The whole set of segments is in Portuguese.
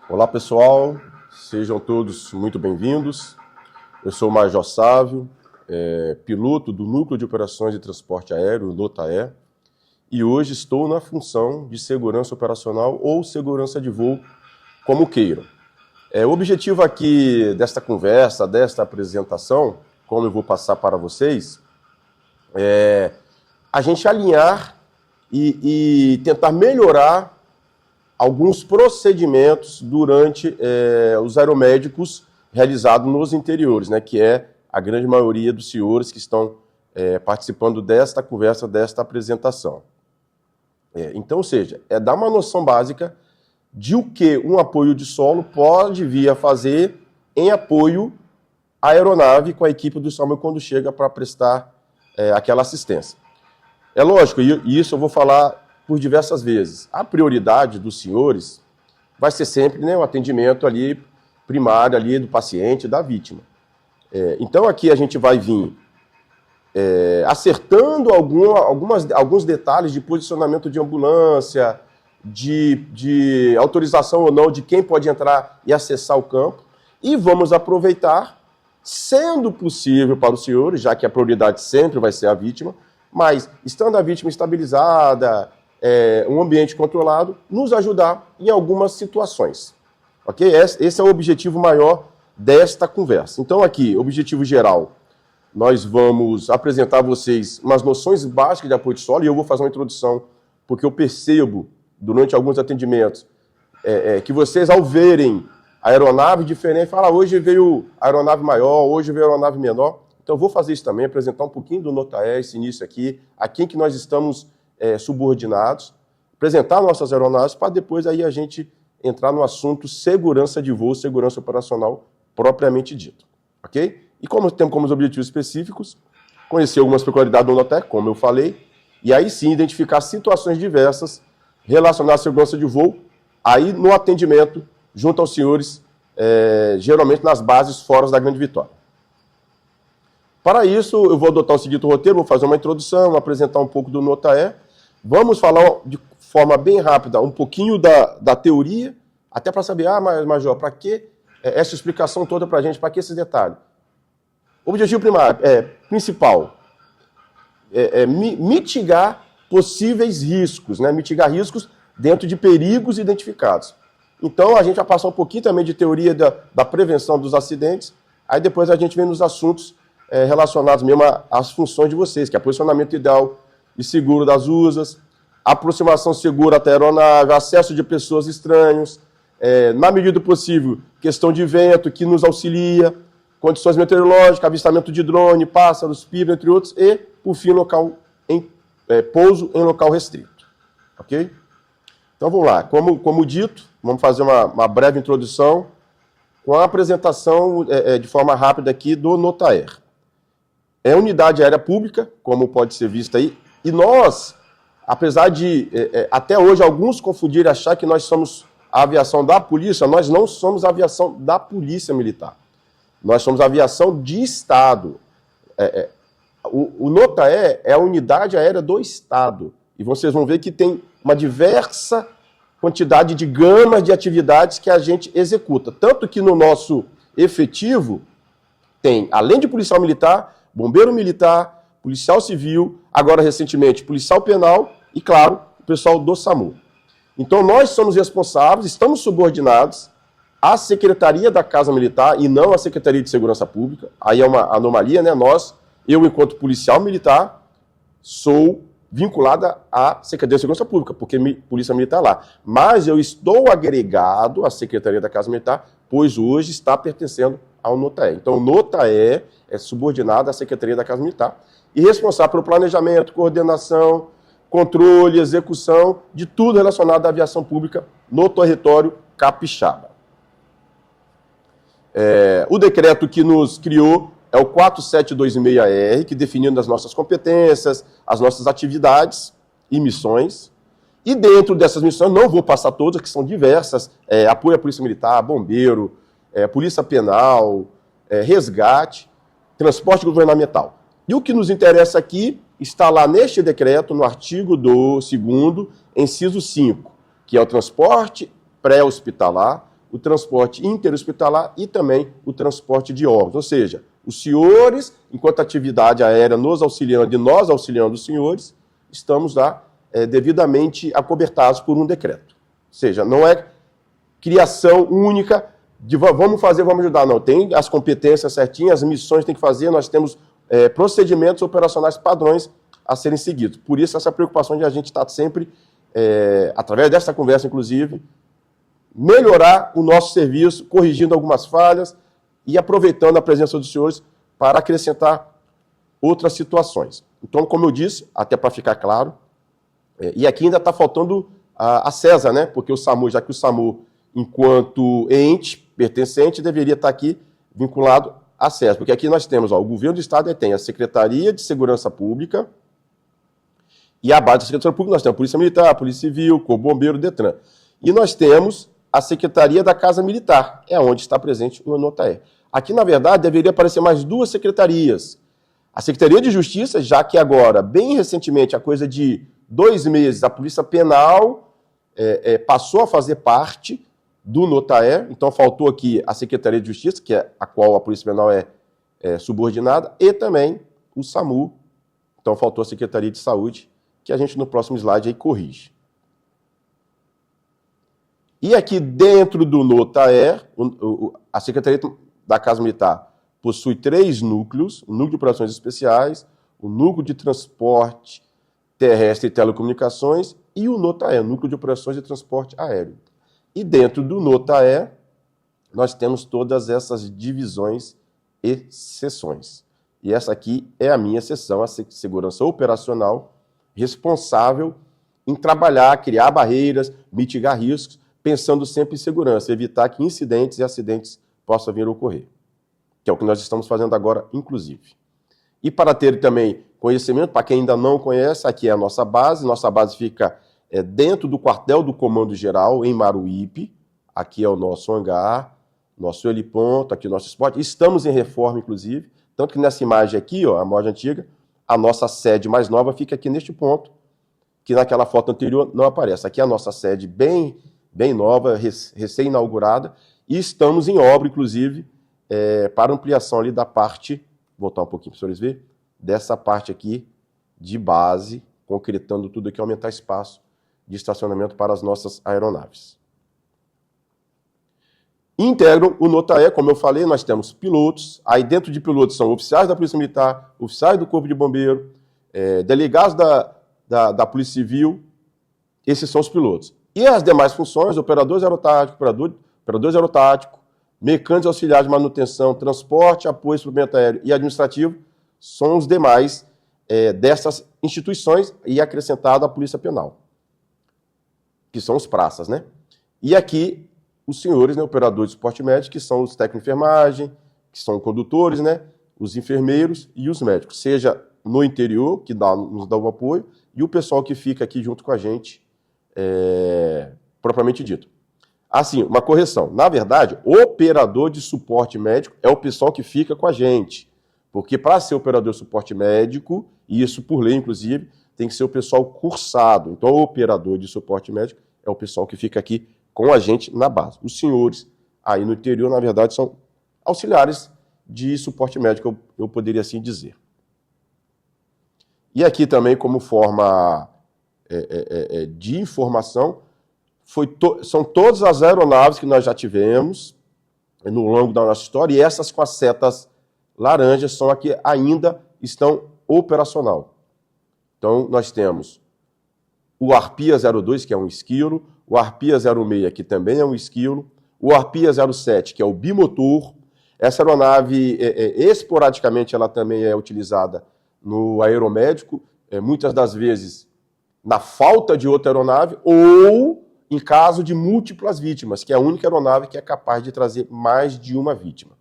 Olá pessoal, sejam todos muito bem-vindos. Eu sou o Major Sávio, piloto do Núcleo de Operações de Transporte Aéreo, NOTAE, e hoje estou na função de segurança operacional ou segurança de voo, como queiram. O objetivo aqui desta conversa, desta apresentação, como eu vou passar para vocês, é a gente alinhar e tentar melhorar alguns procedimentos durante os aeromédicos realizados nos interiores, né, que é a grande maioria dos senhores que estão participando desta conversa, desta apresentação. Então, ou seja, dar uma noção básica de o que um apoio de solo pode vir a fazer em apoio à aeronave com a equipe do SAMU quando chega para prestar aquela assistência. É lógico, e isso eu vou falar por diversas vezes. A prioridade dos senhores vai ser sempre, né, o atendimento ali primário ali do paciente, da vítima. Então aqui a gente vai vir acertando alguns detalhes de posicionamento de ambulância, de autorização ou não de quem pode entrar e acessar o campo, e vamos aproveitar, sendo possível para os senhores, já que a prioridade sempre vai ser a vítima, mas estando a vítima estabilizada, um ambiente controlado, nos ajudar em algumas situações. Ok? Esse é o objetivo maior desta conversa. Então aqui, objetivo geral, nós vamos apresentar a vocês umas noções básicas de apoio de solo, e eu vou fazer uma introdução, porque eu percebo, durante alguns atendimentos, que vocês, ao verem a aeronave diferente, falam, hoje veio a aeronave maior, hoje veio a aeronave menor. Então eu vou fazer isso também, apresentar um pouquinho do NOTAE, esse início aqui, a quem que nós estamos subordinados, apresentar nossas aeronaves, para depois aí a gente entrar no assunto segurança de voo, segurança operacional propriamente dito. Ok? E como temos como objetivos específicos, conhecer algumas peculiaridades do NOTAE, como eu falei, e aí sim identificar situações diversas relacionadas à segurança de voo, aí no atendimento, junto aos senhores, geralmente nas bases fora da Grande Vitória. Para isso, eu vou adotar o seguinte roteiro, vou fazer uma introdução, apresentar um pouco do NOTAE, vamos falar de forma bem rápida um pouquinho da teoria, até para saber, Major, para que essa explicação toda para a gente, para que esse detalhe? O objetivo primário, principal, mitigar possíveis riscos, né? Mitigar riscos dentro de perigos identificados. Então, a gente vai passar um pouquinho também de teoria da prevenção dos acidentes, aí depois a gente vem nos assuntos relacionados mesmo às funções de vocês, que é posicionamento ideal e seguro das usas, aproximação segura até a aeronave, acesso de pessoas estranhas, na medida do possível, questão de vento que nos auxilia, condições meteorológicas, avistamento de drone, pássaros, pipa, entre outros, e, por fim, pouso em local restrito. Ok? Então, vamos lá. Como dito, vamos fazer uma breve introdução com a apresentação de forma rápida aqui do NOTAE. É unidade aérea pública, como pode ser visto aí, e nós, apesar de, até hoje, alguns confundirem e achar que nós somos a aviação da polícia, nós não somos a aviação da polícia militar. Nós somos a aviação de Estado. O NOTAE é a unidade aérea do Estado. E vocês vão ver que tem uma diversa quantidade de gamas de atividades que a gente executa. Tanto que no nosso efetivo tem, além de policial militar, bombeiro militar, policial civil, agora recentemente policial penal e, claro, o pessoal do SAMU. Então nós somos responsáveis, estamos subordinados à Secretaria da Casa Militar e não à Secretaria de Segurança Pública. Aí é uma anomalia, né? Eu, enquanto policial militar, sou vinculada à Secretaria de Segurança Pública, porque Polícia Militar lá. Mas eu estou agregado à Secretaria da Casa Militar, pois hoje está pertencendo ao NOTAE. Então o NOTAE é subordinado à Secretaria da Casa Militar e responsável pelo planejamento, coordenação, controle, execução de tudo relacionado à aviação pública no território capixaba. O decreto que nos criou é o 4726R, que definindo as nossas competências, as nossas atividades e missões. E dentro dessas missões, não vou passar todas, que são diversas, apoio à Polícia Militar, bombeiro, Polícia Penal, resgate, transporte governamental. E o que nos interessa aqui está lá neste decreto, no artigo 2º, inciso 5, que é o transporte pré-hospitalar, o transporte interhospitalar e também o transporte de órgãos. Ou seja, os senhores, enquanto atividade aérea nos auxiliando e nós auxiliando os senhores, estamos lá devidamente acobertados por um decreto. Ou seja, não é criação única de vamos fazer, vamos ajudar. Não, tem as competências certinhas, as missões tem que fazer, nós temos procedimentos operacionais padrões a serem seguidos. Por isso, essa preocupação de a gente estar sempre, através dessa conversa, inclusive, melhorar o nosso serviço, corrigindo algumas falhas e aproveitando a presença dos senhores para acrescentar outras situações. Então, como eu disse, até para ficar claro, e aqui ainda está faltando a CESA, né? Porque o SAMU, já que o SAMU, enquanto ente pertencente, deveria estar aqui vinculado à CESA. Porque aqui nós temos, o governo do Estado tem a Secretaria de Segurança Pública e a base da Secretaria Pública nós temos a Polícia Militar, a Polícia Civil, Corpo Bombeiro, Detran. E nós temos a Secretaria da Casa Militar, é onde está presente o NOTAER. Aqui, na verdade, deveria aparecer mais duas secretarias. A Secretaria de Justiça, já que agora, bem recentemente, a coisa de 2 meses, a Polícia Penal passou a fazer parte do NOTAER, então faltou aqui a Secretaria de Justiça, que é a qual a Polícia Penal é subordinada, e também o SAMU, então faltou a Secretaria de Saúde, que a gente no próximo slide aí corrige. E aqui dentro do NOTAER, a Secretaria da Casa Militar possui 3 núcleos: o Núcleo de Operações Especiais, o Núcleo de Transporte Terrestre e Telecomunicações e o NOTAER, Núcleo de Operações de Transporte Aéreo. E dentro do NOTAER, nós temos todas essas divisões e seções. E essa aqui é a minha seção, a Segurança Operacional, responsável em trabalhar, criar barreiras, mitigar riscos, pensando sempre em segurança, evitar que incidentes e acidentes possam vir a ocorrer. Que é o que nós estamos fazendo agora, inclusive. E para ter também conhecimento, para quem ainda não conhece, aqui é a nossa base fica dentro do quartel do Comando Geral, em Maruípe. Aqui é o nosso hangar, nosso heliponto, aqui o nosso esporte. Estamos em reforma, inclusive, tanto que nessa imagem aqui, a imagem antiga, a nossa sede mais nova fica aqui neste ponto, que naquela foto anterior não aparece. Aqui é a nossa sede bem nova, recém-inaugurada, e estamos em obra, inclusive, para ampliação ali da parte, voltar um pouquinho para os senhores verem, dessa parte aqui de base, concretando tudo aqui, aumentar espaço de estacionamento para as nossas aeronaves. Integram o NOTAER, como eu falei, nós temos pilotos, aí dentro de pilotos são oficiais da Polícia Militar, oficiais do Corpo de Bombeiro, delegados da Polícia Civil, esses são os pilotos. E as demais funções, operadores aerotáticos, mecânicos auxiliares de manutenção, transporte, apoio, suprimento aéreo e administrativo, são os demais dessas instituições e acrescentado a Polícia Penal, que são os praças, né? E aqui os senhores, né, operadores de suporte médico, que são os técnicos de enfermagem, que são condutores, né, os enfermeiros e os médicos, seja no interior, que nos dá o apoio, e o pessoal que fica aqui junto com a gente, propriamente dito. Assim, uma correção. Na verdade, operador de suporte médico é o pessoal que fica com a gente. Porque para ser operador de suporte médico, e isso por lei, inclusive, tem que ser o pessoal cursado. Então, o operador de suporte médico é o pessoal que fica aqui com a gente na base. Os senhores aí no interior, na verdade, são auxiliares de suporte médico, eu poderia assim dizer. E aqui também, como forma de informação, são todas as aeronaves que nós já tivemos no longo da nossa história, e essas com as setas laranjas são as que ainda estão operacional. Então, nós temos o Arpia 02, que é um esquilo, o Arpia 06, que também é um esquilo, o Arpia 07, que é o bimotor. Essa aeronave, esporadicamente, ela também é utilizada no aeromédico, muitas das vezes na falta de outra aeronave ou em caso de múltiplas vítimas, que é a única aeronave que é capaz de trazer mais de uma vítima.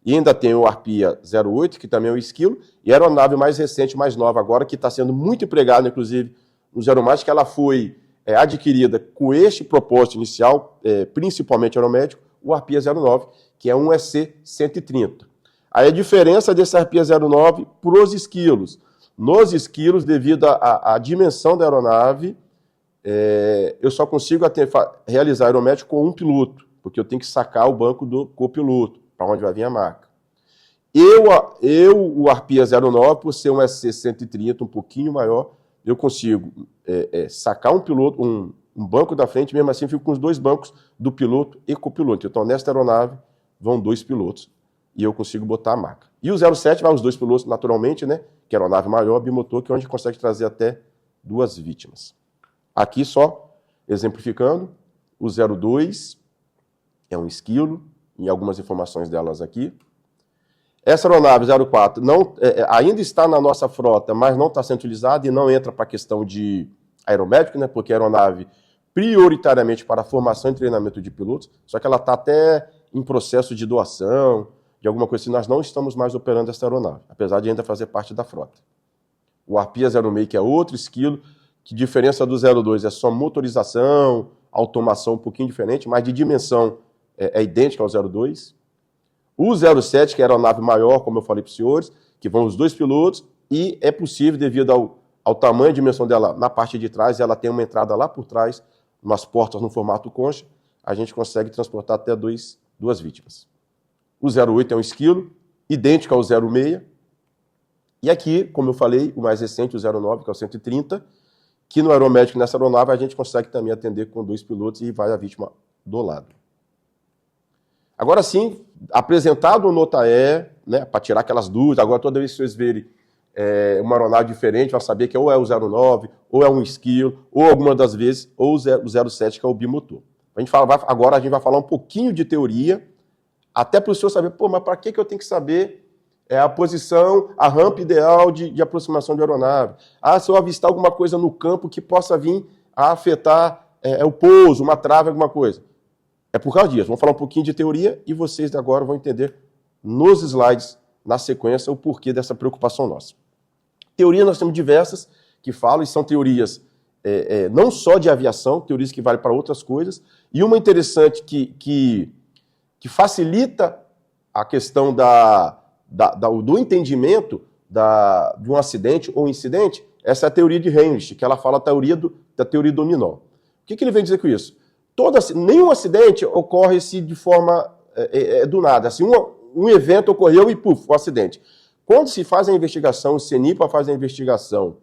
E ainda tem o Arpia 08, que também é um esquilo, e a aeronave mais recente, mais nova agora, que está sendo muito empregada, inclusive, nos aeromáticos, que ela foi adquirida com este propósito inicial, principalmente aeromédico, o Arpia 09, que é um EC-130. Aí a diferença desse Arpia 09 para os esquilos. Nos esquilos, devido à dimensão da aeronave, eu só consigo realizar aeromédico com um piloto, porque eu tenho que sacar o banco do copiloto, para onde vai vir a marca. O Arpia 09, por ser um SC130 um pouquinho maior, eu consigo sacar um piloto, um banco da frente, mesmo assim eu fico com os 2 bancos do piloto e copiloto. Então, nesta aeronave, vão 2 pilotos e eu consigo botar a marca. E o 07 vai os 2 pilotos naturalmente, né? Que é a aeronave maior, bimotor, que é onde consegue trazer até 2 vítimas. Aqui só, exemplificando, o 02 é um esquilo, e algumas informações delas aqui. Essa aeronave 04 ainda está na nossa frota, mas não está sendo utilizada e não entra para a questão de aeromédico, né? Porque é aeronave prioritariamente para formação e treinamento de pilotos, só que ela está até em processo de doação, de alguma coisa assim. Nós não estamos mais operando essa aeronave, apesar de ainda fazer parte da frota. O Arpia 06, que é outro esquilo, que diferença do 02 é só motorização, automação um pouquinho diferente, mas de dimensão é idêntica ao 02. O 07, que é a aeronave maior, como eu falei para os senhores, que vão os 2 pilotos, e é possível, devido ao tamanho e dimensão dela na parte de trás, ela tem uma entrada lá por trás, umas portas no formato concha, a gente consegue transportar até 2 vítimas. O 08 é um esquilo, idêntico ao 06. E aqui, como eu falei, o mais recente, o 09, que é o 130, que no aeromédico, nessa aeronave, a gente consegue também atender com 2 pilotos e vai a vítima do lado. Agora sim, apresentado o NOTAE, né, para tirar aquelas dúvidas, agora toda vez que vocês verem uma aeronave diferente, vai saber que ou é o 09, ou é um esquilo, ou alguma das vezes, ou o 07, que é o bimotor. Agora a gente vai falar um pouquinho de teoria, até para o senhor saber, mas para que eu tenho que saber a posição, a rampa ideal de aproximação de aeronave? Se eu avistar alguma coisa no campo que possa vir a afetar o pouso, uma trave, alguma coisa. É por causa disso. Vamos falar um pouquinho de teoria e vocês agora vão entender nos slides, na sequência, o porquê dessa preocupação nossa. Teoria nós temos diversas que falam, e são teorias não só de aviação, teorias que valem para outras coisas, e uma interessante que facilita a questão do entendimento de um acidente ou incidente, essa é a teoria de Heinrich, que ela fala da teoria dominó. O que ele vem dizer com isso? Nenhum acidente ocorre de forma do nada. Assim, um evento ocorreu e, puf, um acidente. Quando se faz a investigação, o CENIPA faz a investigação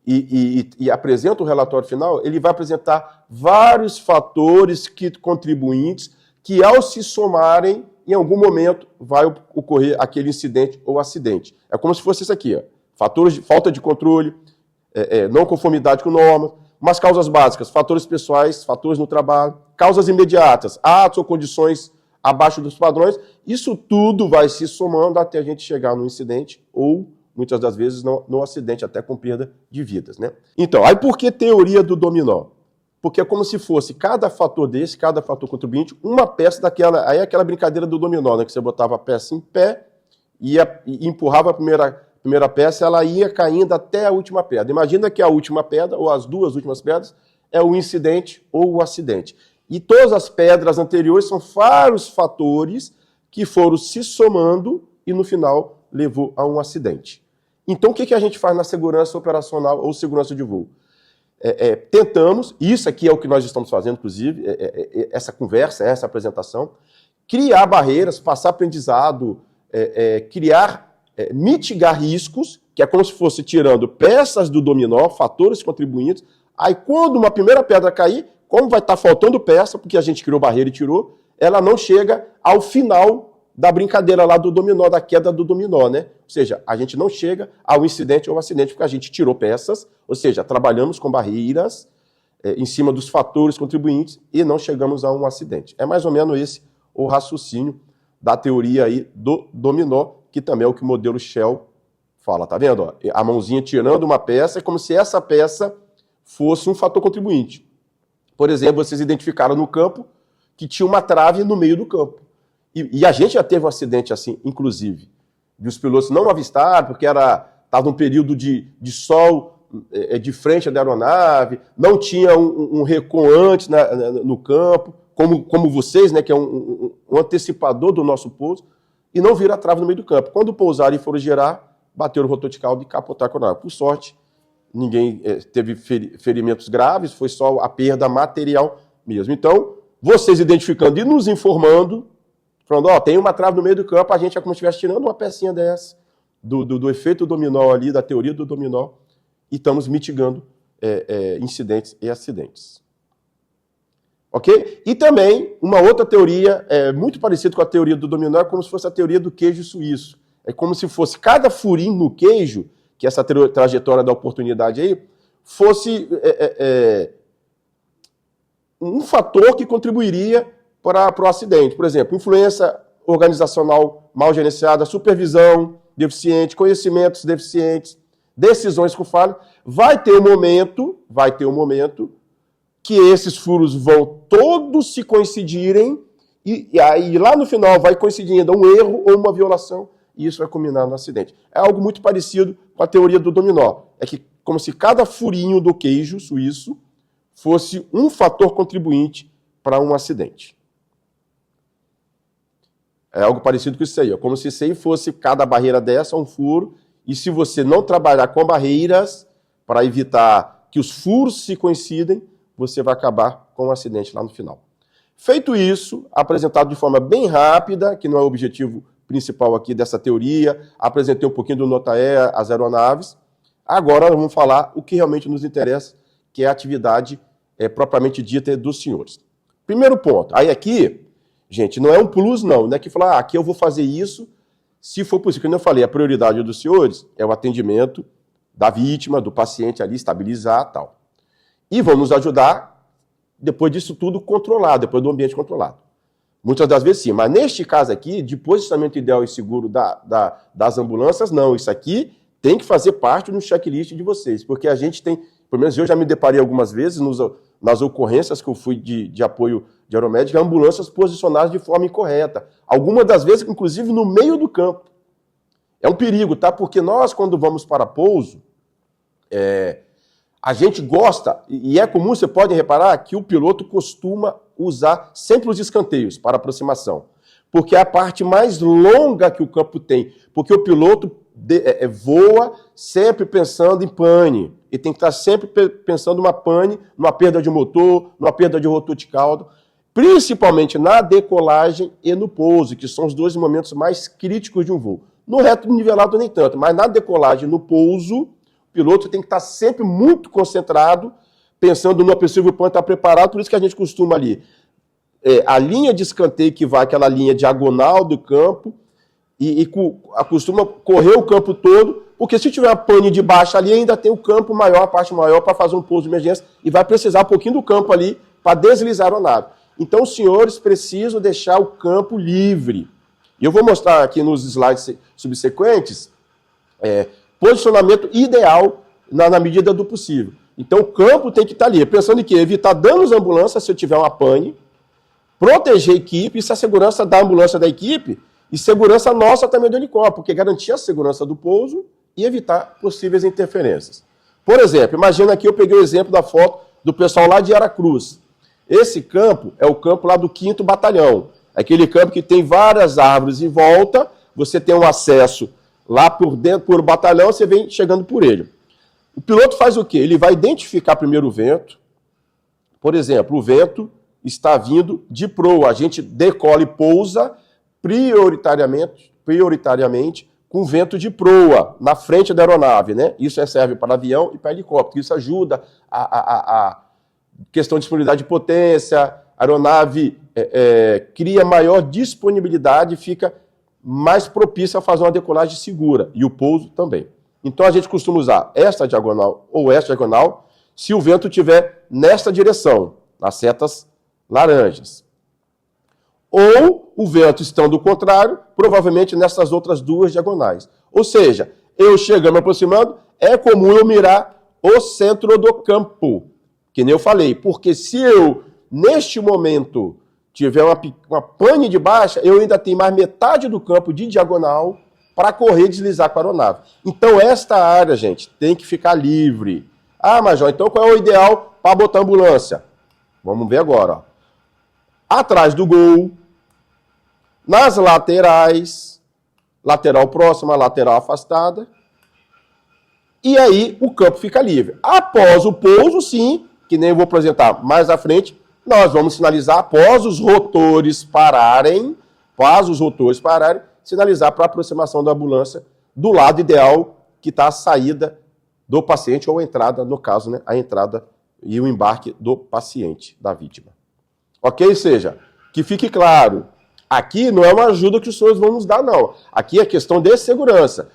e apresenta o relatório final, ele vai apresentar vários fatores contribuintes que, ao se somarem, em algum momento vai ocorrer aquele incidente ou acidente. É como se fosse isso aqui, ó. Fatores de falta de controle, não conformidade com normas, umas causas básicas, fatores pessoais, fatores no trabalho, causas imediatas, atos ou condições abaixo dos padrões, isso tudo vai se somando até a gente chegar no incidente ou, muitas das vezes, no acidente, até com perda de vidas, né? Então, aí por que teoria do dominó? Porque é como se fosse cada fator desse, cada fator contribuinte, uma peça daquela, aí é aquela brincadeira do dominó, né? Que você botava a peça em pé e empurrava a primeira peça, ela ia caindo até a última pedra. Imagina que a última pedra, ou as 2 últimas pedras, é o incidente ou o acidente. E todas as pedras anteriores são vários fatores que foram se somando e, no final, levou a um acidente. Então, o que a gente faz na segurança operacional ou segurança de voo? Tentamos, isso aqui é o que nós estamos fazendo, inclusive, essa conversa, essa apresentação, criar barreiras, passar aprendizado, mitigar riscos, que é como se fosse tirando peças do dominó, fatores contribuintes. Aí, quando uma primeira pedra cair, como vai estar faltando peça, porque a gente criou barreira e tirou, ela não chega ao final da brincadeira lá do dominó, da queda do dominó, né? Ou seja, a gente não chega ao incidente ou acidente, porque a gente tirou peças, ou seja, trabalhamos com barreiras em cima dos fatores contribuintes e não chegamos a um acidente. É mais ou menos esse o raciocínio da teoria aí do dominó, que também é o que o modelo Shell fala, tá vendo? Ó, a mãozinha tirando uma peça é como se essa peça fosse um fator contribuinte. Por exemplo, vocês identificaram no campo que tinha uma trave no meio do campo. E a gente já teve um acidente assim, inclusive, de os pilotos não avistaram, porque estava num período de sol de frente da aeronave, não tinha um recon antes no campo, como vocês, né, que é um antecipador do nosso pouso, e não viram a trave no meio do campo. Quando pousaram e foram girar, bateram o rotor de cauda e capotaram com a aeronave. Por sorte, ninguém teve ferimentos graves, foi só a perda material mesmo. Então, vocês identificando e nos informando, falando, ó, tem uma trave no meio do campo, a gente é como se estivesse tirando uma pecinha dessa, do efeito dominó ali, da teoria do dominó, e estamos mitigando incidentes e acidentes. Ok? E também, uma outra teoria, muito parecida com a teoria do dominó, é como se fosse a teoria do queijo suíço. É como se fosse cada furinho no queijo, que essa trajetória da oportunidade aí, fosse um fator que contribuiria para o acidente. Por exemplo, influência organizacional mal gerenciada, supervisão deficiente, conhecimentos deficientes, decisões com falha. Vai ter um momento que esses furos vão todos se coincidirem e aí lá no final vai coincidindo um erro ou uma violação e isso vai culminar no acidente. É algo muito parecido com a teoria do dominó. É que como se cada furinho do queijo suíço fosse um fator contribuinte para um acidente. É algo parecido com isso aí. Como se isso aí fosse cada barreira dessa um furo e se você não trabalhar com barreiras para evitar que os furos se coincidem, você vai acabar com um acidente lá no final. Feito isso, apresentado de forma bem rápida, que não é o objetivo principal aqui dessa teoria, apresentei um pouquinho do NOTAE, as aeronaves. Agora vamos falar o que realmente nos interessa, que é a atividade propriamente dita dos senhores. Primeiro ponto, aí aqui, gente, não é um plus não é que falar, aqui eu vou fazer isso, se for possível. Como eu falei, a prioridade dos senhores é o atendimento da vítima, do paciente ali, estabilizar e tal. E vão nos ajudar, depois disso tudo, controlado, depois do ambiente controlado. Muitas das vezes sim, mas neste caso aqui, de posicionamento ideal e seguro das ambulâncias, não. Isso aqui tem que fazer parte do checklist de vocês, porque a gente tem, pelo menos eu já me deparei algumas vezes nas ocorrências que eu fui de apoio de aeromédica, ambulâncias posicionadas de forma incorreta. Algumas das vezes, inclusive, no meio do campo. É um perigo, tá? Porque nós, quando vamos para pouso, a gente gosta, e é comum, você pode reparar, que o piloto costuma usar sempre os escanteios para aproximação. Porque é a parte mais longa que o campo tem. Porque o piloto voa sempre pensando em pane. E tem que estar sempre pensando numa pane, numa perda de motor, numa perda de rotor de cauda. Principalmente na decolagem e no pouso, que são os dois momentos mais críticos de um voo. No reto nivelado nem tanto, mas na decolagem e no pouso, o piloto tem que estar sempre muito concentrado, pensando no possível pane, estar preparado. Por isso que a gente costuma ali, a linha de escanteio que vai aquela linha diagonal do campo, e costuma correr o campo todo, porque se tiver a pane de baixo ali, ainda tem o campo maior, a parte maior, para fazer um pouso de emergência, e vai precisar um pouquinho do campo ali para deslizar a aeronave. Então, os senhores precisam deixar o campo livre. E eu vou mostrar aqui nos slides subsequentes posicionamento ideal na medida do possível. Então, o campo tem que estar ali, pensando em quê? Evitar danos à ambulância se eu tiver uma pane, proteger a equipe, isso é a segurança da ambulância da equipe e segurança nossa também do helicóptero, porque garantir a segurança do pouso e evitar possíveis interferências. Por exemplo, imagina aqui, eu peguei o exemplo da foto do pessoal lá de Aracruz. Esse campo é o campo lá do 5º Batalhão. Aquele campo que tem várias árvores em volta, você tem um acesso lá por dentro, por batalhão, você vem chegando por ele. O piloto faz o quê? Ele vai identificar primeiro o vento. Por exemplo, o vento está vindo de proa. A gente decola e pousa prioritariamente com vento de proa, na frente da aeronave, né? Isso serve para avião e para helicóptero. Isso ajuda a questão de disponibilidade de potência, a aeronave cria maior disponibilidade e fica mais propícia a fazer uma decolagem segura, e o pouso também. Então a gente costuma usar esta diagonal ou esta diagonal se o vento estiver nesta direção, nas setas laranjas. Ou o vento estando ao contrário, provavelmente nessas outras duas diagonais. Ou seja, eu chegando, me aproximando, é comum eu mirar o centro do campo, que nem eu falei, porque se eu, neste momento, tiver uma pane de baixa, eu ainda tenho mais metade do campo de diagonal para correr e deslizar com a aeronave. Então, esta área, gente, tem que ficar livre. Ah, Major, então qual é o ideal para botar ambulância? Vamos ver agora. Ó. Atrás do gol, nas laterais, lateral próxima, lateral afastada, e aí o campo fica livre. Após o pouso, sim, que nem eu vou apresentar mais à frente, nós vamos sinalizar após os rotores pararem, sinalizar para a aproximação da ambulância do lado ideal, que está a saída do paciente ou a entrada, no caso, né, a entrada e o embarque do paciente, da vítima. Ok? Ou seja, que fique claro, aqui não é uma ajuda que os senhores vão nos dar, não. Aqui é questão de segurança,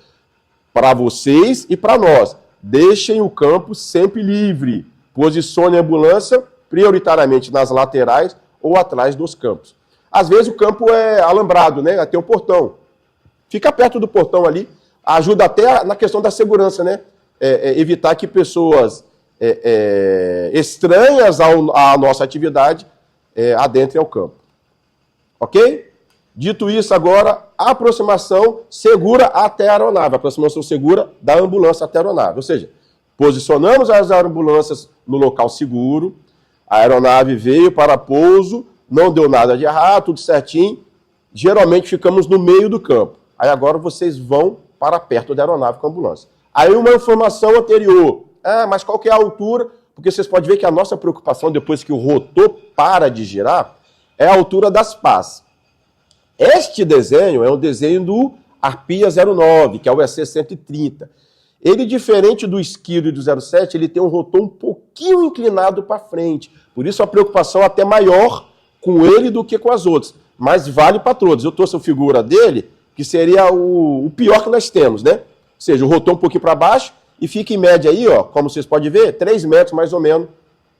para vocês e para nós. Deixem o campo sempre livre. Posicione a ambulância prioritariamente nas laterais ou atrás dos campos. Às vezes o campo é alambrado, né? Tem um portão. Fica perto do portão ali, ajuda até na questão da segurança, né? Evitar que pessoas estranhas à nossa atividade adentrem ao campo. Ok? Dito isso, agora, a aproximação segura até a aeronave, a aproximação segura da ambulância até a aeronave. Ou seja, posicionamos as ambulâncias no local seguro, a aeronave veio para pouso, não deu nada de errado, tudo certinho, geralmente ficamos no meio do campo. Aí agora vocês vão para perto da aeronave com a ambulância. Aí uma informação anterior, mas qual que é a altura? Porque vocês podem ver que a nossa preocupação, depois que o rotor para de girar, é a altura das pás. Este desenho é um desenho do Arpia 09, que é o EC-130. Ele, diferente do Esquido e do 07, ele tem um rotor um pouquinho inclinado para frente. Por isso a preocupação é até maior com ele do que com as outras. Mas vale para todos. Eu trouxe a figura dele, que seria o pior que nós temos, né? Ou seja, o rotor um pouquinho para baixo e fica em média aí, ó, como vocês podem ver, 3 metros mais ou menos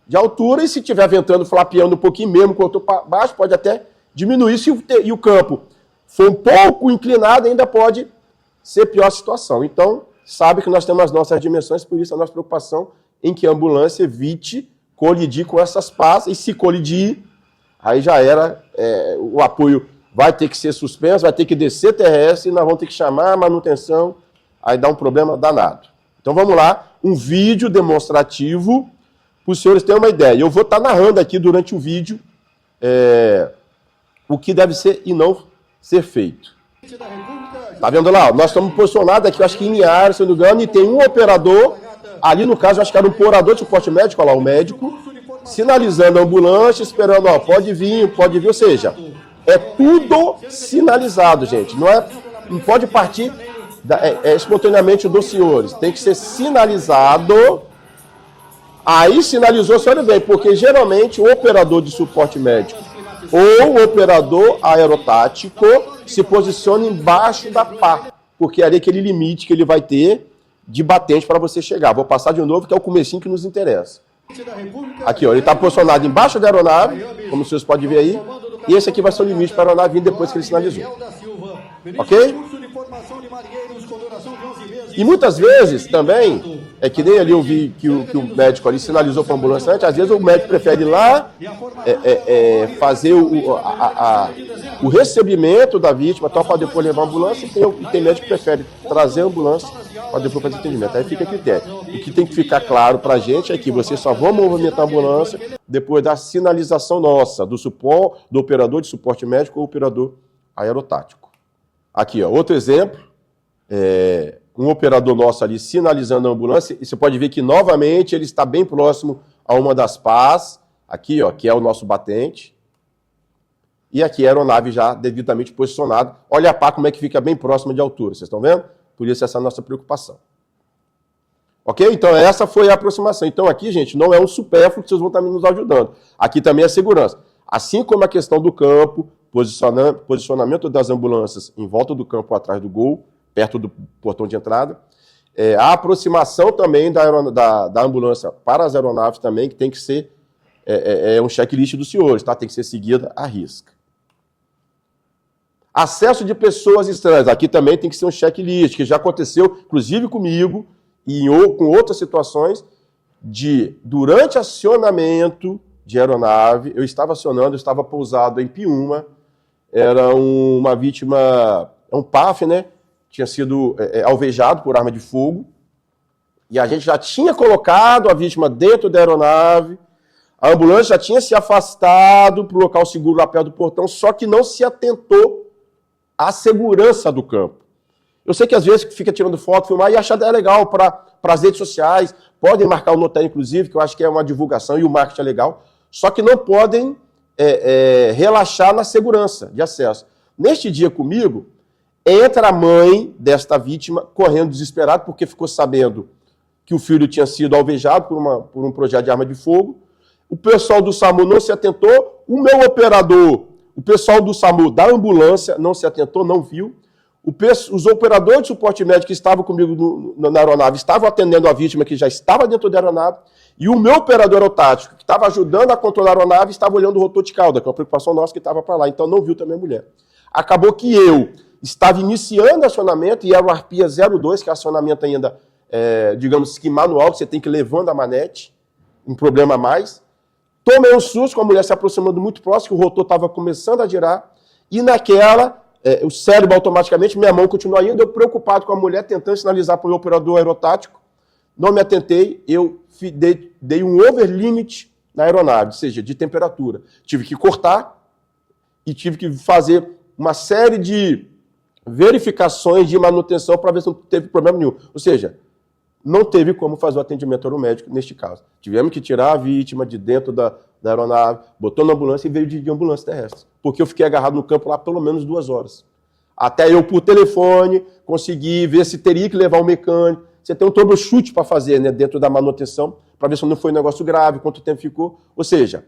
de altura. E se estiver ventando, flapeando um pouquinho mesmo com o rotor para baixo, pode até diminuir. Se o campo for um pouco inclinado, ainda pode ser pior a situação. Então, sabe que nós temos as nossas dimensões, por isso a nossa preocupação em que a ambulância evite colidir com essas pás, e se colidir, aí já era, o apoio vai ter que ser suspenso, vai ter que descer terrestre, nós vamos ter que chamar a manutenção, aí dá um problema danado. Então vamos lá, um vídeo demonstrativo, para os senhores terem uma ideia. Eu vou estar narrando aqui durante o vídeo o que deve ser e não ser feito. Tá vendo lá? Nós estamos posicionados aqui, eu acho que em área, se eu não me engano, e tem um operador, ali no caso, eu acho que era um operador de suporte médico, olha lá, o médico, sinalizando a ambulância, esperando, ó, pode vir, ou seja, é tudo sinalizado, gente, não pode partir espontaneamente dos senhores, tem que ser sinalizado, aí sinalizou, o senhor vem, porque geralmente o operador de suporte médico ou o operador aerotático se posiciona embaixo da pá, porque é ali aquele limite que ele vai ter de batente para você chegar. Vou passar de novo, que é o comecinho que nos interessa. Aqui, ó, ele está posicionado embaixo da aeronave, como vocês podem ver aí, e esse aqui vai ser o limite para a aeronave vir depois que ele sinalizou. Ok? E muitas vezes também, é que nem ali eu vi que o médico ali sinalizou para a ambulância antes, às vezes o médico prefere ir lá fazer o recebimento da vítima, tal, para depois levar a ambulância, e tem médico que prefere trazer a ambulância para depois fazer atendimento. Aí fica a critério. O que tem que ficar claro para a gente é que vocês só vão movimentar a ambulância depois da sinalização nossa, do operador de suporte médico ou operador aerotático. Aqui, ó, outro exemplo, um operador nosso ali sinalizando a ambulância, e você pode ver que novamente ele está bem próximo a uma das pás, aqui, ó, que é o nosso batente, e aqui a aeronave já devidamente posicionada. Olha a pá como é que fica bem próxima de altura, vocês estão vendo? Por isso essa é a nossa preocupação. Ok? Então essa foi a aproximação. Então aqui, gente, não é um supérfluo que vocês vão estar nos ajudando. Aqui também é segurança. Assim como a questão do campo, posicionamento das ambulâncias em volta do campo atrás do gol, perto do portão de entrada, a aproximação também da ambulância para as aeronaves também, que tem que ser um checklist dos senhores, tá? Tem que ser seguida à risca. Acesso de pessoas estranhas, aqui também tem que ser um checklist, que já aconteceu, inclusive comigo, e com outras situações, durante acionamento de aeronave, eu estava acionando, eu estava pousado em Piúma, era uma vítima, um PAF, né? Tinha sido alvejado por arma de fogo, e a gente já tinha colocado a vítima dentro da aeronave, a ambulância já tinha se afastado para o local seguro lá perto do portão, só que não se atentou à segurança do campo. Eu sei que às vezes fica tirando foto, filmar, e achar legal para as redes sociais, podem marcar o Noté, inclusive, que eu acho que é uma divulgação e o marketing é legal, só que não podem relaxar na segurança de acesso. Neste dia comigo, entra a mãe desta vítima correndo desesperada porque ficou sabendo que o filho tinha sido alvejado por um projeto de arma de fogo. O pessoal do SAMU não se atentou, o meu operador, o pessoal do SAMU da ambulância não se atentou, não viu. Os operadores de suporte médico que estavam comigo na aeronave estavam atendendo a vítima que já estava dentro da aeronave, e o meu operador aerotático, que estava ajudando a controlar a aeronave, estava olhando o rotor de cauda, que é uma preocupação nossa que estava para lá, então não viu também a mulher. Acabou que eu estava iniciando acionamento, e era o Arpia 02, que é acionamento ainda, digamos que manual, que você tem que ir levando a manete, um problema a mais. Tomei um susto com a mulher se aproximando muito próximo, que o rotor estava começando a girar, e naquela, o cérebro automaticamente, minha mão continua indo, eu preocupado com a mulher, tentando sinalizar para o meu operador aerotático, não me atentei, eu dei um overlimit na aeronave, ou seja, de temperatura. Tive que cortar e tive que fazer uma série de verificações de manutenção para ver se não teve problema nenhum. Ou seja, não teve como fazer o atendimento aeromédico neste caso. Tivemos que tirar a vítima de dentro da aeronave, botou na ambulância e veio de ambulância terrestre. Porque eu fiquei agarrado no campo lá pelo menos 2 horas. Até eu, por telefone, consegui ver se teria que levar um mecânico. Você tem um troubleshoot para fazer, né, dentro da manutenção, para ver se não foi um negócio grave, quanto tempo ficou. Ou seja,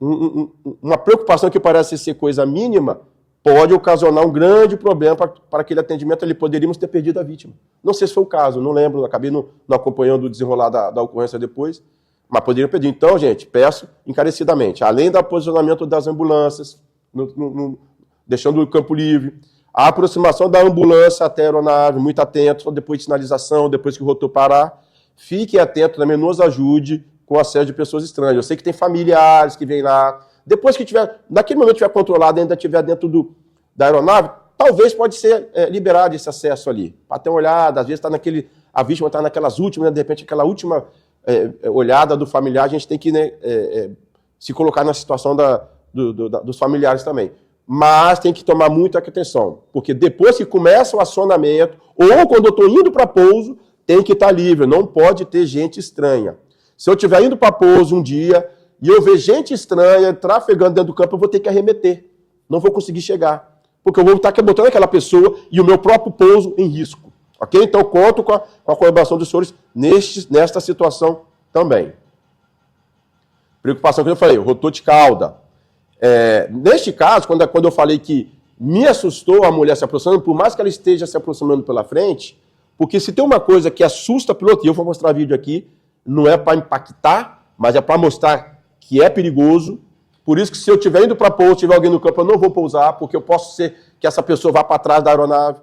uma preocupação que parece ser coisa mínima pode ocasionar um grande problema para aquele atendimento. Ali poderíamos ter perdido a vítima. Não sei se foi o caso, não lembro, acabei não acompanhando o desenrolar da ocorrência depois, mas poderia perder. Então, gente, peço encarecidamente, além do posicionamento das ambulâncias, deixando o campo livre, a aproximação da ambulância até a aeronave, muito atento, só depois de sinalização, depois que o rotor parar, fique atento também, nos ajude com o acesso de pessoas estranhas. Eu sei que tem familiares que vêm lá, depois que tiver, naquele momento tiver controlado, ainda estiver dentro da aeronave, talvez pode ser liberado esse acesso ali, para ter uma olhada, às vezes a vítima está naquelas últimas, né, de repente aquela última olhada do familiar, a gente tem que se colocar na situação dos familiares também. Mas tem que tomar muita atenção, porque depois que começa o acionamento, ou quando eu estou indo para pouso, tem que estar livre, não pode ter gente estranha. Se eu estiver indo para pouso um dia e eu ver gente estranha trafegando dentro do campo, eu vou ter que arremeter, não vou conseguir chegar, porque eu vou estar botando aquela pessoa e o meu próprio pouso em risco. Ok? Então, conto com a colaboração dos senhores nesta situação também. Preocupação que eu falei, o rotor de cauda. Neste caso, quando eu falei que me assustou a mulher se aproximando, por mais que ela esteja se aproximando pela frente, porque se tem uma coisa que assusta o piloto, e eu vou mostrar vídeo aqui, não é para impactar, mas é para mostrar que é perigoso. Por isso que se eu estiver indo para pouso, tiver alguém no campo, eu não vou pousar, porque eu posso ser que essa pessoa vá para trás da aeronave.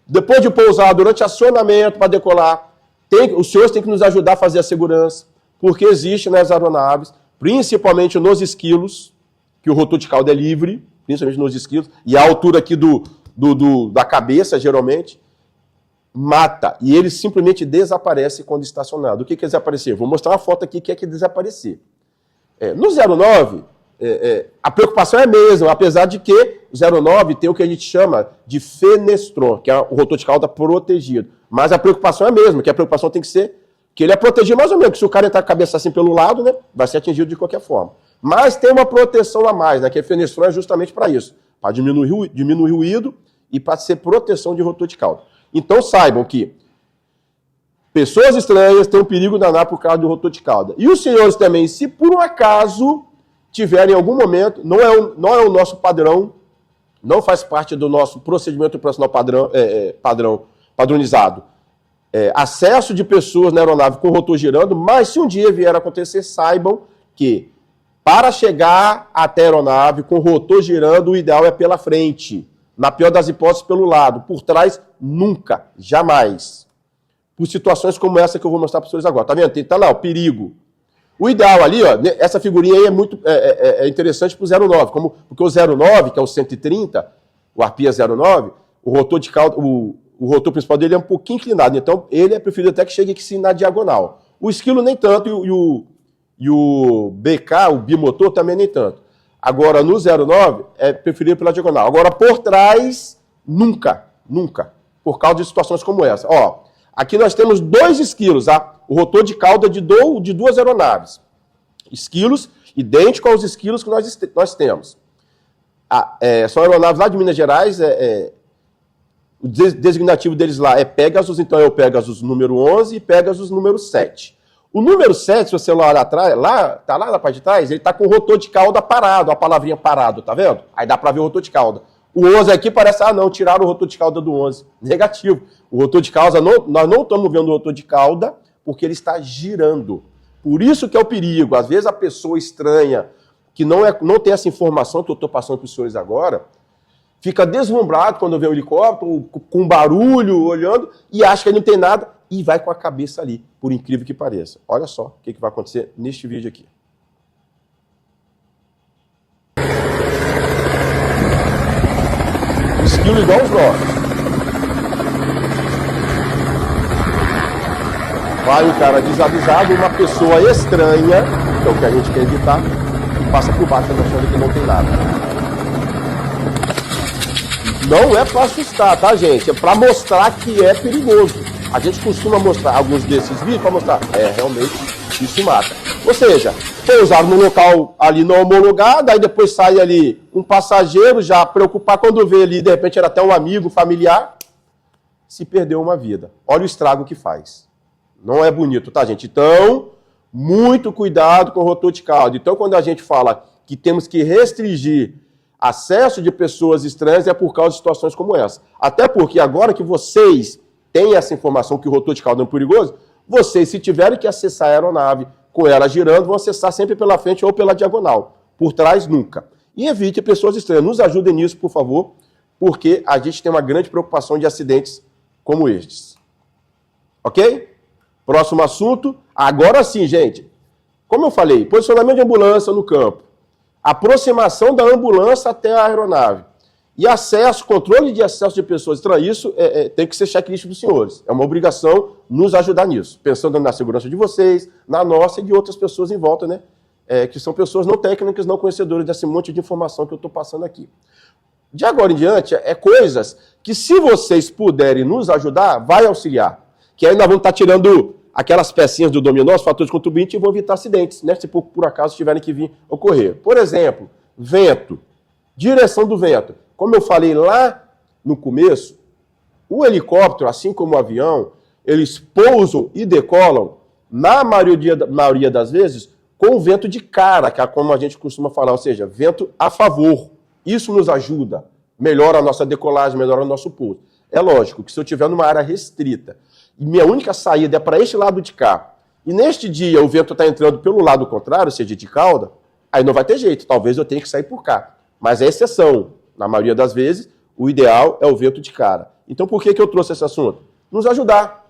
Depois de pousar, durante acionamento para decolar, os senhores têm que nos ajudar a fazer a segurança, porque existe nas aeronaves, principalmente nos esquilos, que o rotor de cauda é livre, principalmente nos esquilos, e a altura aqui da cabeça, geralmente, mata, e ele simplesmente desaparece quando estacionado. O que é desaparecer? Vou mostrar uma foto aqui que é que desaparecer. No 09, a preocupação é a mesma, apesar de que o 09 tem o que a gente chama de fenestron, que é o rotor de cauda protegido. Mas a preocupação é a mesma, que a preocupação tem que ser que ele é protegido mais ou menos, que se o cara entrar com a cabeça assim pelo lado, né, vai ser atingido de qualquer forma. Mas tem uma proteção a mais, né, que a fenestron é justamente para isso, para diminuir o ruído e para ser proteção de rotor de cauda. Então saibam que pessoas estranhas têm um perigo danado por causa do rotor de cauda. E os senhores também, se por um acaso tiverem em algum momento, não é o nosso padrão, não faz parte do nosso procedimento operacional padronizado. Acesso de pessoas na aeronave com o rotor girando, mas se um dia vier a acontecer, saibam que para chegar até a aeronave com o rotor girando, o ideal é pela frente. Na pior das hipóteses, pelo lado. Por trás, nunca, jamais. Por situações como essa que eu vou mostrar para vocês agora. Tá vendo? Tá lá, o perigo. O ideal ali, ó, essa figurinha aí é muito interessante para o 09, porque o 09, que é o 130, o Arpia 09, o rotor de cauda, o rotor principal dele é um pouquinho inclinado, então ele é preferido até que chegue aqui na diagonal. O esquilo nem tanto, e o BK, o bimotor, também nem tanto. Agora, no 09, é preferido pela diagonal. Agora, por trás, nunca, por causa de situações como essa. Ó, aqui nós temos 2 esquilos, tá? O rotor de cauda de 2 aeronaves. esquilos, idêntico aos esquilos que nós temos. São aeronaves lá de Minas Gerais, o designativo deles lá é Pegasus, então é o Pegasus número 11 e Pegasus número 7. O número 7, se você olhar atrás, tá lá na parte de trás, ele tá com o rotor de cauda parado, a palavrinha parado, tá vendo? Aí dá para ver o rotor de cauda. O 11 aqui parece, não, tiraram o rotor de cauda do 11. Negativo. O rotor de cauda, nós não estamos vendo o rotor de cauda, porque ele está girando. Por isso que é o perigo. Às vezes a pessoa estranha, que não tem essa informação que eu estou passando para os senhores agora, fica deslumbrado quando vê o helicóptero, com barulho, olhando, e acha que ele não tem nada, e vai com a cabeça ali, por incrível que pareça. Olha só o que vai acontecer neste vídeo aqui. Esquilo igual os nossos. Vai o cara desavisado, uma pessoa estranha, que é o que a gente quer evitar, e passa por baixo achando que não tem nada. Não é para assustar, tá, gente? É para mostrar que é perigoso. A gente costuma mostrar alguns desses vídeos para mostrar, realmente, isso mata. Ou seja, pousaram no local ali não homologado, aí depois sai ali um passageiro, já preocupar quando vê ali, de repente era até um amigo, familiar, se perdeu uma vida. Olha o estrago que faz. Não é bonito, tá, gente? Então, muito cuidado com o rotor de cauda. Então, quando a gente fala que temos que restringir acesso de pessoas estranhas, é por causa de situações como essa. Até porque agora que vocês têm essa informação que o rotor de cauda é perigoso, vocês, se tiverem que acessar a aeronave com ela girando, vão acessar sempre pela frente ou pela diagonal. Por trás, nunca. E evite pessoas estranhas. Nos ajudem nisso, por favor, porque a gente tem uma grande preocupação de acidentes como estes. Ok? Próximo assunto. Agora sim, gente. Como eu falei, posicionamento de ambulância no campo. Aproximação da ambulância até a aeronave. E acesso, controle de acesso de pessoas estranhas. Isso tem que ser checklist dos senhores. É uma obrigação nos ajudar nisso. Pensando na segurança de vocês, na nossa e de outras pessoas em volta, né? Que são pessoas não técnicas, não conhecedoras desse monte de informação que eu estou passando aqui. De agora em diante, coisas que, se vocês puderem nos ajudar, vai auxiliar. Que aí nós vamos estar tirando aquelas pecinhas do dominó, os fatores contribuintes, e vão evitar acidentes, né? Se por acaso tiverem que vir ocorrer. Por exemplo, vento. Direção do vento. Como eu falei lá no começo, o helicóptero, assim como o avião, eles pousam e decolam, na maioria das vezes, com o vento de cara, que é como a gente costuma falar, ou seja, vento a favor. Isso nos ajuda, melhora a nossa decolagem, melhora o nosso pouso. É lógico que se eu estiver numa área restrita, e minha única saída é para este lado de cá, e neste dia o vento está entrando pelo lado contrário, ou seja, de cauda, aí não vai ter jeito, talvez eu tenha que sair por cá. Mas é exceção. Na maioria das vezes, o ideal é o vento de cara. Então, por que eu trouxe esse assunto? Nos ajudar.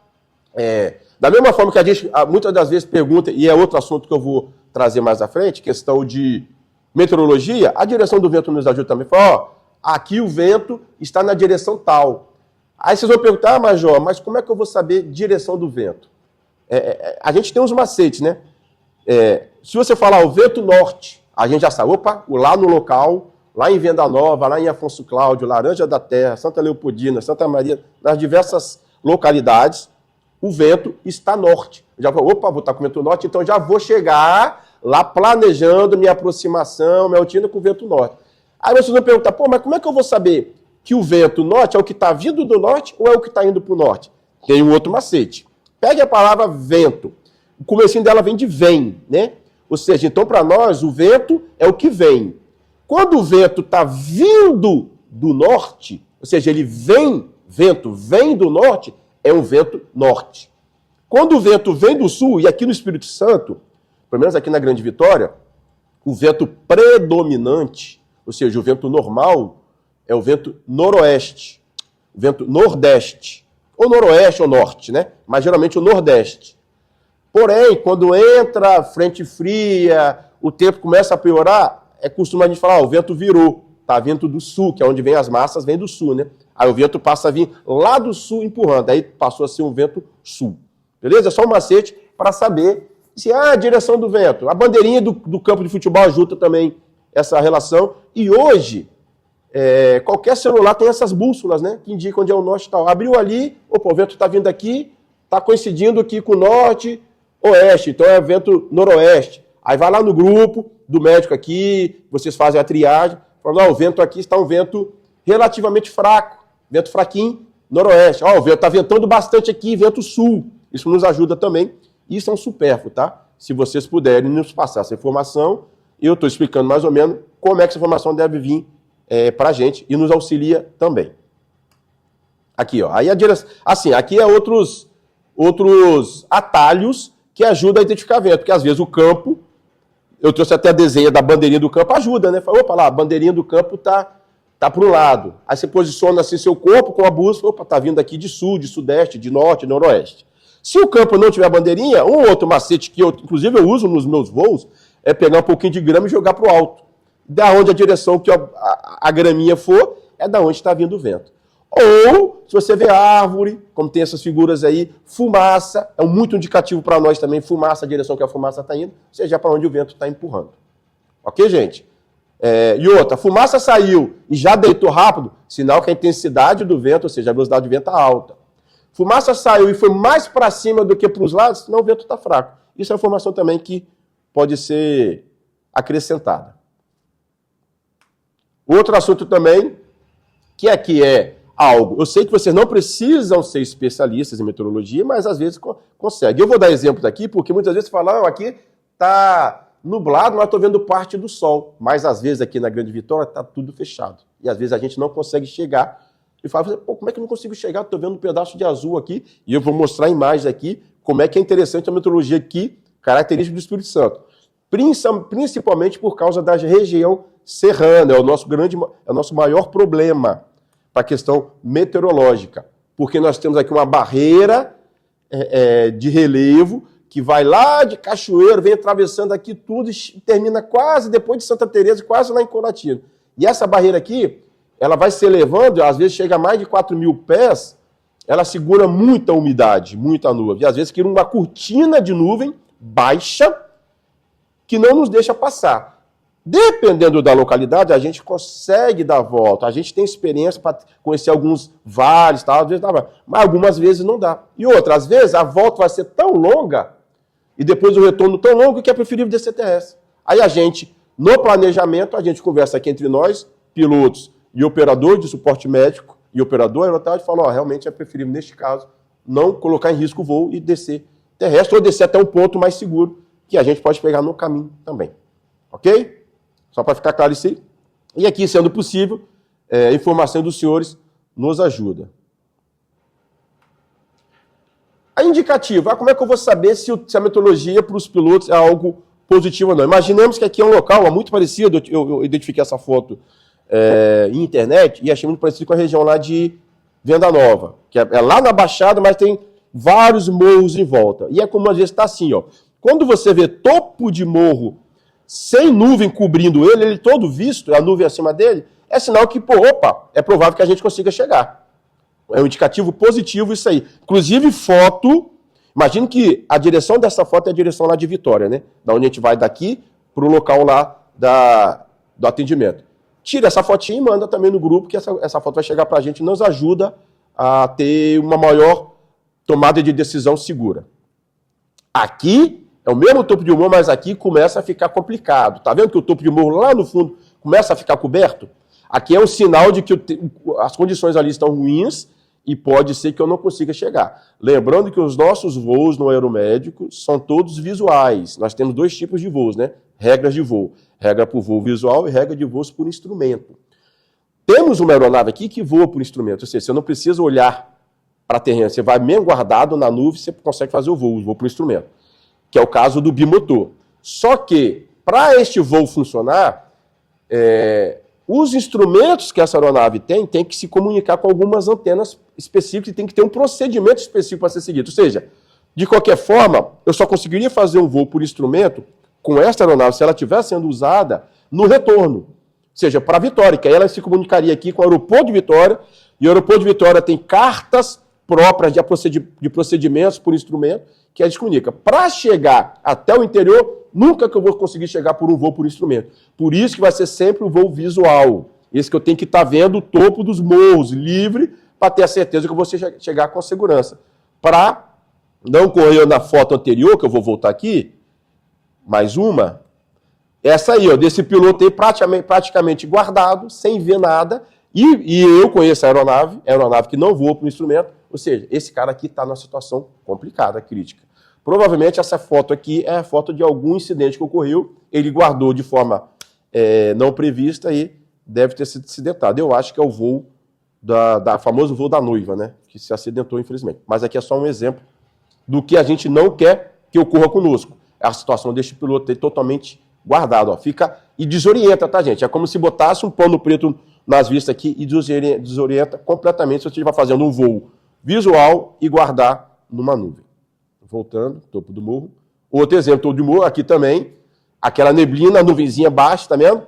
Da mesma forma que a gente muitas das vezes pergunta, e é outro assunto que eu vou trazer mais à frente, questão de meteorologia, a direção do vento nos ajuda também. Fala, aqui o vento está na direção tal. Aí vocês vão perguntar, Major, mas como é que eu vou saber direção do vento? A gente tem uns macetes, né? Se você falar o vento norte, a gente já sabe, lá no local, lá em Venda Nova, lá em Afonso Cláudio, Laranja da Terra, Santa Leopoldina, Santa Maria, nas diversas localidades, o vento está norte. Já vou estar com o vento norte, então já vou chegar lá planejando minha aproximação, minha rotina com o vento norte. Aí vocês vão perguntar, mas como é que eu vou saber que o vento norte é o que está vindo do norte ou é o que está indo para o norte? Tem um outro macete. Pegue a palavra vento. O comecinho dela vem de vem, né? Ou seja, então para nós o vento é o que vem. Quando o vento está vindo do norte, ou seja, vento vem do norte, é um vento norte. Quando o vento vem do sul, e aqui no Espírito Santo, pelo menos aqui na Grande Vitória, o vento predominante, ou seja, o vento normal, é o vento noroeste, o vento nordeste, ou noroeste ou norte, né? Mas geralmente o nordeste. Porém, quando entra frente fria, o tempo começa a piorar, costume a gente falar, o vento virou, tá vindo do sul, que é onde vem as massas, vem do sul, né? Aí o vento passa a vir lá do sul empurrando, aí passou a ser um vento sul. Beleza? É só um macete para saber se a direção do vento. A bandeirinha do campo de futebol ajuda também essa relação. E hoje, qualquer celular tem essas bússolas, né? Que indicam onde é o norte e tal. Abriu ali, o vento está vindo aqui, está coincidindo aqui com o norte, oeste, então é vento noroeste. Aí vai lá no grupo do médico aqui, vocês fazem a triagem, falam, o vento aqui está um vento relativamente fraco, vento fraquinho, noroeste. O vento está ventando bastante aqui, vento sul. Isso nos ajuda também. Isso é um supérfluo, tá? Se vocês puderem nos passar essa informação, eu estou explicando mais ou menos como é que essa informação deve vir para a gente e nos auxilia também. Aqui, ó. Aí a direção. Assim, aqui é outros atalhos que ajudam a identificar vento, porque às vezes o campo, eu trouxe até a desenho da bandeirinha do campo, ajuda, né? Fala, opa, lá, a bandeirinha do campo tá para um lado. Aí você posiciona assim seu corpo com a bússola, opa, tá vindo aqui de sul, de sudeste, de norte, de noroeste. Se o campo não tiver bandeirinha, um outro macete que inclusive eu uso nos meus voos, é pegar um pouquinho de grama e jogar para o alto. Da onde a direção que a graminha for, é da onde está vindo o vento. Ou, se você vê árvore, como tem essas figuras aí, fumaça, é muito indicativo para nós também, fumaça, a direção que a fumaça está indo, seja para onde o vento está empurrando. Ok, gente? E outra, a fumaça saiu e já deitou rápido, sinal que a intensidade do vento, ou seja, a velocidade do vento está alta. Fumaça saiu e foi mais para cima do que para os lados, senão o vento está fraco. Isso é uma informação também que pode ser acrescentada. Outro assunto também, que aqui é algo, eu sei que vocês não precisam ser especialistas em meteorologia, mas às vezes conseguem. Eu vou dar exemplos aqui, porque muitas vezes falam, aqui está nublado, mas estou vendo parte do sol. Mas às vezes aqui na Grande Vitória está tudo fechado. E às vezes a gente não consegue chegar e fala, pô, como é que eu não consigo chegar? Estou vendo um pedaço de azul aqui, e eu vou mostrar imagens aqui, como é que é interessante a meteorologia aqui, característica do Espírito Santo. Principalmente por causa da região serrana, é o nosso maior problema para a questão meteorológica, porque nós temos aqui uma barreira de relevo que vai lá de Cachoeiro, vem atravessando aqui tudo e termina quase depois de Santa Teresa, quase lá em Colatina. E essa barreira aqui, ela vai se elevando, às vezes chega a mais de 4.000 pés, ela segura muita umidade, muita nuvem. E às vezes cria uma cortina de nuvem baixa que não nos deixa passar. Dependendo da localidade, a gente consegue dar a volta. A gente tem experiência para conhecer alguns vales, tal, às vezes dá, mas algumas vezes não dá. E outra, às vezes a volta vai ser tão longa e depois o retorno tão longo que é preferível descer terrestre. Aí a gente, no planejamento, a gente conversa aqui entre nós, pilotos e operador de suporte médico e operador aerotático, e fala, realmente é preferível, neste caso, não colocar em risco o voo e descer terrestre ou descer até um ponto mais seguro que a gente pode pegar no caminho também. Ok? Só para ficar claro isso aí. E aqui, sendo possível, a informação dos senhores nos ajuda. A indicativa, como é que eu vou saber se a meteorologia para os pilotos é algo positivo ou não? Imaginemos que aqui é um local muito parecido, eu identifiquei essa foto em internet e achei muito parecido com a região lá de Venda Nova, que é lá na Baixada, mas tem vários morros em volta. E é como às vezes está assim, ó. Quando você vê topo de morro sem nuvem cobrindo ele todo visto, a nuvem acima dele, é sinal que, é provável que a gente consiga chegar. É um indicativo positivo isso aí. Inclusive, foto, imagine que a direção dessa foto é a direção lá de Vitória, né? Da onde a gente vai daqui para o local lá do atendimento. Tira essa fotinha e manda também no grupo, que essa foto vai chegar para a gente e nos ajuda a ter uma maior tomada de decisão segura. Aqui é o mesmo topo de morro, mas aqui começa a ficar complicado. Tá vendo que o topo de morro lá no fundo começa a ficar coberto? Aqui é um sinal de que as condições ali estão ruins e pode ser que eu não consiga chegar. Lembrando que os nossos voos no aeromédico são todos visuais. Nós temos dois tipos de voos, né? Regras de voo. Regra por voo visual e regra de voos por instrumento. Temos uma aeronave aqui que voa por instrumento. Ou seja, você não precisa olhar para a terreno. Você vai mesmo guardado na nuvem, você consegue fazer o voo por instrumento. Que é o caso do bimotor. Só que, para este voo funcionar, os instrumentos que essa aeronave tem que se comunicar com algumas antenas específicas e tem que ter um procedimento específico para ser seguido. Ou seja, de qualquer forma, eu só conseguiria fazer um voo por instrumento com esta aeronave se ela estiver sendo usada no retorno. Ou seja, para Vitória, que aí ela se comunicaria aqui com o aeroporto de Vitória, e o aeroporto de Vitória tem cartas próprias de procedimentos por instrumento, que a gente comunica. Para chegar até o interior, nunca que eu vou conseguir chegar por um voo por instrumento. Por isso que vai ser sempre um voo visual. Esse que eu tenho que estar vendo o topo dos morros, livre, para ter a certeza que eu vou chegar com segurança. Para não correr na foto anterior, que eu vou voltar aqui, Mais uma. Essa aí, ó, desse piloto aí praticamente guardado, sem ver nada. E eu conheço a aeronave que não voa para o instrumento. Ou seja, esse cara aqui está numa situação complicada, crítica. Provavelmente essa foto aqui é a foto de algum incidente que ocorreu. Ele guardou de forma não prevista e deve ter sido acidentado. Eu acho que é o voo, famoso voo da noiva, né? Que se acidentou, infelizmente. Mas aqui é só um exemplo do que a gente não quer que ocorra conosco. A situação deste piloto aí totalmente guardado, ó. Fica e desorienta, tá, gente? É como se botasse um pano preto nas vistas aqui e desorienta completamente se você estiver fazendo um voo visual e guardar numa nuvem. Voltando, topo do morro. Outro exemplo, topo do morro, aqui também, aquela neblina, nuvenzinha baixa, tá vendo?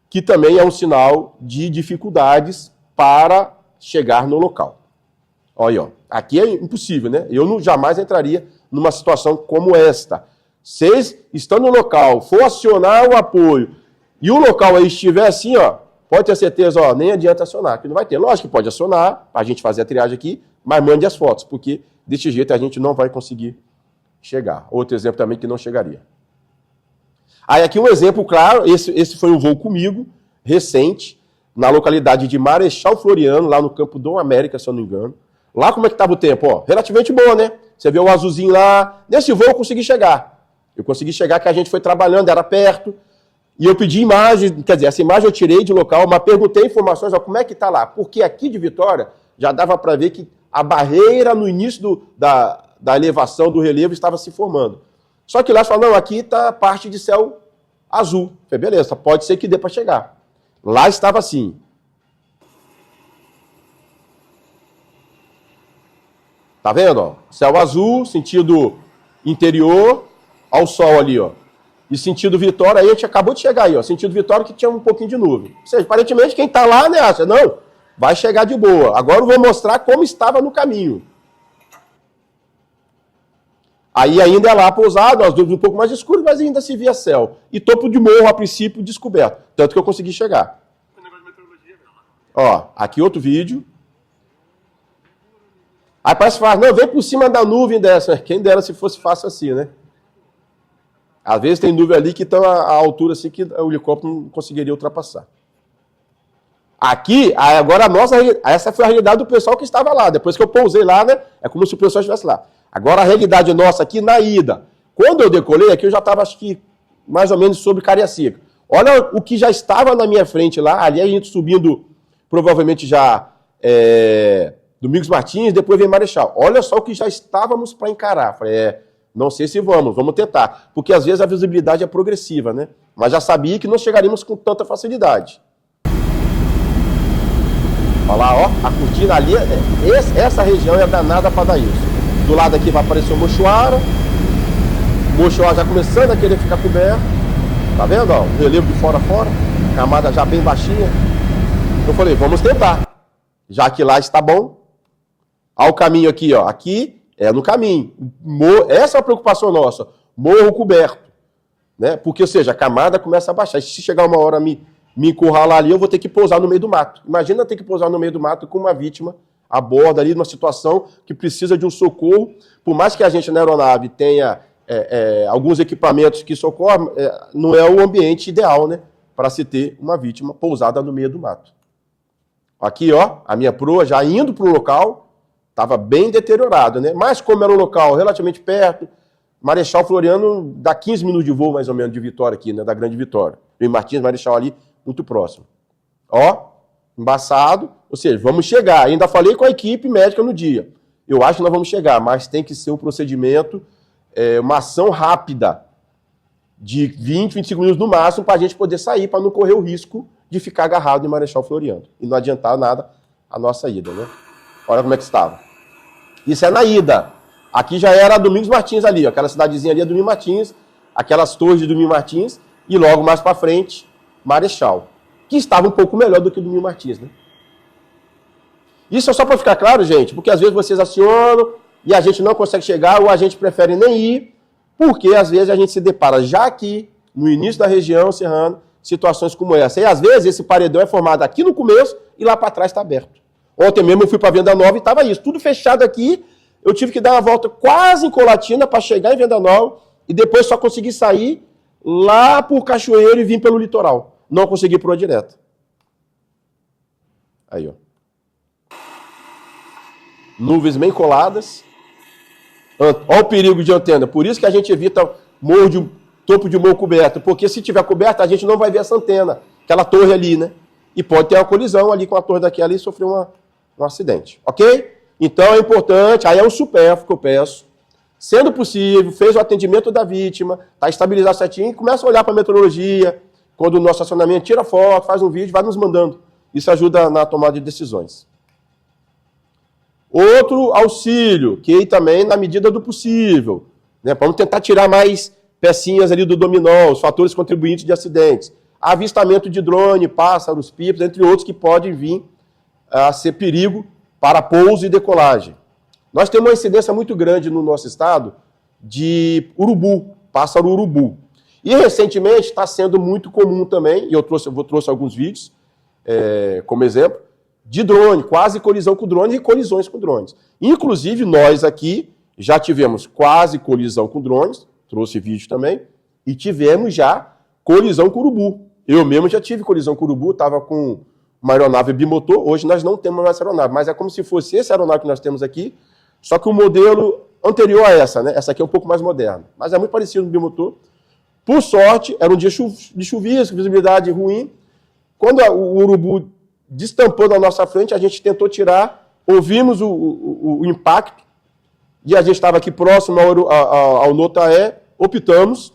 Que também é um sinal de dificuldades para chegar no local. Olha aí, ó. Aqui é impossível, né? Eu jamais entraria numa situação como esta. Vocês estão no local, for acionar o apoio, e o local aí estiver assim, ó, pode ter certeza, ó, nem adianta acionar, que não vai ter. Lógico que pode acionar, para a gente fazer a triagem aqui, mas mande as fotos, porque desse jeito a gente não vai conseguir chegar. Outro exemplo também que não chegaria. Aí aqui um exemplo claro, esse foi um voo comigo, recente, na localidade de Marechal Floriano, lá no Campo Dom América, se eu não me engano. Lá como é que estava o tempo? Ó, relativamente bom, né? Você vê o azulzinho lá. Nesse voo eu consegui chegar. Eu consegui chegar que a gente foi trabalhando, era perto. E eu pedi imagem, quer dizer, essa imagem eu tirei de local, mas perguntei informações, ó, como é que está lá? Porque aqui de Vitória já dava para ver que a barreira no início da elevação do relevo estava se formando. Só que lá falaram, não, aqui está parte de céu azul. Eu falei, beleza, pode ser que dê para chegar. Lá estava assim. Tá vendo? Ó? Céu azul, sentido interior, ao sol ali, ó. E sentido Vitória, aí a gente acabou de chegar aí, ó. Sentido Vitória que tinha um pouquinho de nuvem. Ou seja, aparentemente quem tá lá, né, acha, não, vai chegar de boa. Agora eu vou mostrar como estava no caminho. Aí ainda é lá pousado, as nuvens um pouco mais escuras, mas ainda se via céu. E topo de morro, a princípio, descoberto. Tanto que eu consegui chegar. Ó, aqui outro vídeo. Aí parece fácil, não, vem por cima da nuvem dessa. Quem dera se fosse fácil assim, né? Às vezes tem nuvem ali que estão a altura assim que o helicóptero não conseguiria ultrapassar. Aqui, agora essa foi a realidade do pessoal que estava lá. Depois que eu pousei lá, né? É como se o pessoal estivesse lá. Agora a realidade nossa aqui na ida. Quando eu decolei aqui, eu já estava, acho que, mais ou menos sobre Cariacica. Olha o que já estava na minha frente lá. Ali a gente subindo, provavelmente já Domingos Martins, depois vem Marechal. Olha só o que já estávamos para encarar. Falei, não sei se vamos tentar. Porque às vezes a visibilidade é progressiva, né? Mas já sabia que não chegaríamos com tanta facilidade. Olha lá, ó, a cortina ali, essa região é danada para dar isso. Do lado aqui vai aparecer o Mochoara. O Mochoara já começando a querer ficar coberto. Tá vendo, ó? O relevo de fora a fora. Camada já bem baixinha. Eu falei, vamos tentar. Já que lá está bom. Olha o caminho aqui, ó. Aqui é no caminho. Essa é a preocupação nossa. Morro coberto. Né? Porque, ou seja, a camada começa a baixar. E se chegar uma hora me encurralar ali, eu vou ter que pousar no meio do mato. Imagina ter que pousar no meio do mato com uma vítima a bordo ali, numa situação que precisa de um socorro. Por mais que a gente na aeronave tenha alguns equipamentos que socorrem, não é o ambiente ideal, né? Para se ter uma vítima pousada no meio do mato. Aqui, ó, a minha proa já indo para o local, estava bem deteriorado, né? Mas como era um local relativamente perto, Marechal Floriano dá 15 minutos de voo, mais ou menos, de Vitória aqui, né? Da Grande Vitória. E Martins, Marechal ali, muito próximo. Ó, embaçado, ou seja, vamos chegar. Ainda falei com a equipe médica no dia. Eu acho que nós vamos chegar, mas tem que ser um procedimento, uma ação rápida, de 20, 25 minutos no máximo, para a gente poder sair, para não correr o risco de ficar agarrado em Marechal Floriano. E não adiantar nada a nossa ida, né? Olha como é que estava. Isso é na ida. Aqui já era Domingos Martins ali, aquela cidadezinha ali é Domingos Martins, aquelas torres de Domingos Martins, e logo mais para frente, Marechal, que estava um pouco melhor do que o Domingos Martins, né? Isso é só para ficar claro, gente, porque às vezes vocês acionam e a gente não consegue chegar, ou a gente prefere nem ir, porque às vezes a gente se depara já aqui, no início da região serrana, situações como essa. E às vezes esse paredão é formado aqui no começo e lá para trás está aberto. Ontem mesmo eu fui para Venda Nova e estava isso, tudo fechado aqui, eu tive que dar uma volta quase em Colatina para chegar em Venda Nova e depois só consegui sair lá por Cachoeiro e vim pelo litoral. Não consegui proa direta. Aí, ó. Nuvens bem coladas. Olha o perigo de antena. Por isso que a gente evita topo de morro coberto. Porque se tiver coberto, a gente não vai ver essa antena. Aquela torre ali, né? E pode ter uma colisão ali com a torre daquela e sofrer um acidente. Ok? Então é importante. Aí é um supérfluo que eu peço. Sendo possível, fez o atendimento da vítima, está estabilizado certinho, começa a olhar para a meteorologia. Quando o nosso acionamento tira foto, faz um vídeo, vai nos mandando. Isso ajuda na tomada de decisões. Outro auxílio, que também na medida do possível, né, vamos tentar tirar mais pecinhas ali do dominó, os fatores contribuintes de acidentes. Avistamento de drone, pássaros, pipas, entre outros que podem vir a ser perigo para pouso e decolagem. Nós temos uma incidência muito grande no nosso estado de urubu, pássaro urubu. E recentemente está sendo muito comum também, e eu trouxe alguns vídeos como exemplo, de drone, quase colisão com drone e colisões com drones. Inclusive, nós aqui já tivemos quase colisão com drones, trouxe vídeo também, e tivemos já colisão com urubu. Eu mesmo já tive colisão com urubu, estava com uma aeronave bimotor, hoje nós não temos mais essa aeronave, mas é como se fosse essa aeronave que nós temos aqui, só que o modelo anterior a essa, né? Essa aqui é um pouco mais moderna, mas é muito parecido no bimotor. Por sorte, era um dia de chuvisco, visibilidade ruim. Quando o urubu destampou na nossa frente, a gente tentou tirar, ouvimos o impacto, e a gente estava aqui próximo ao Notaé, optamos,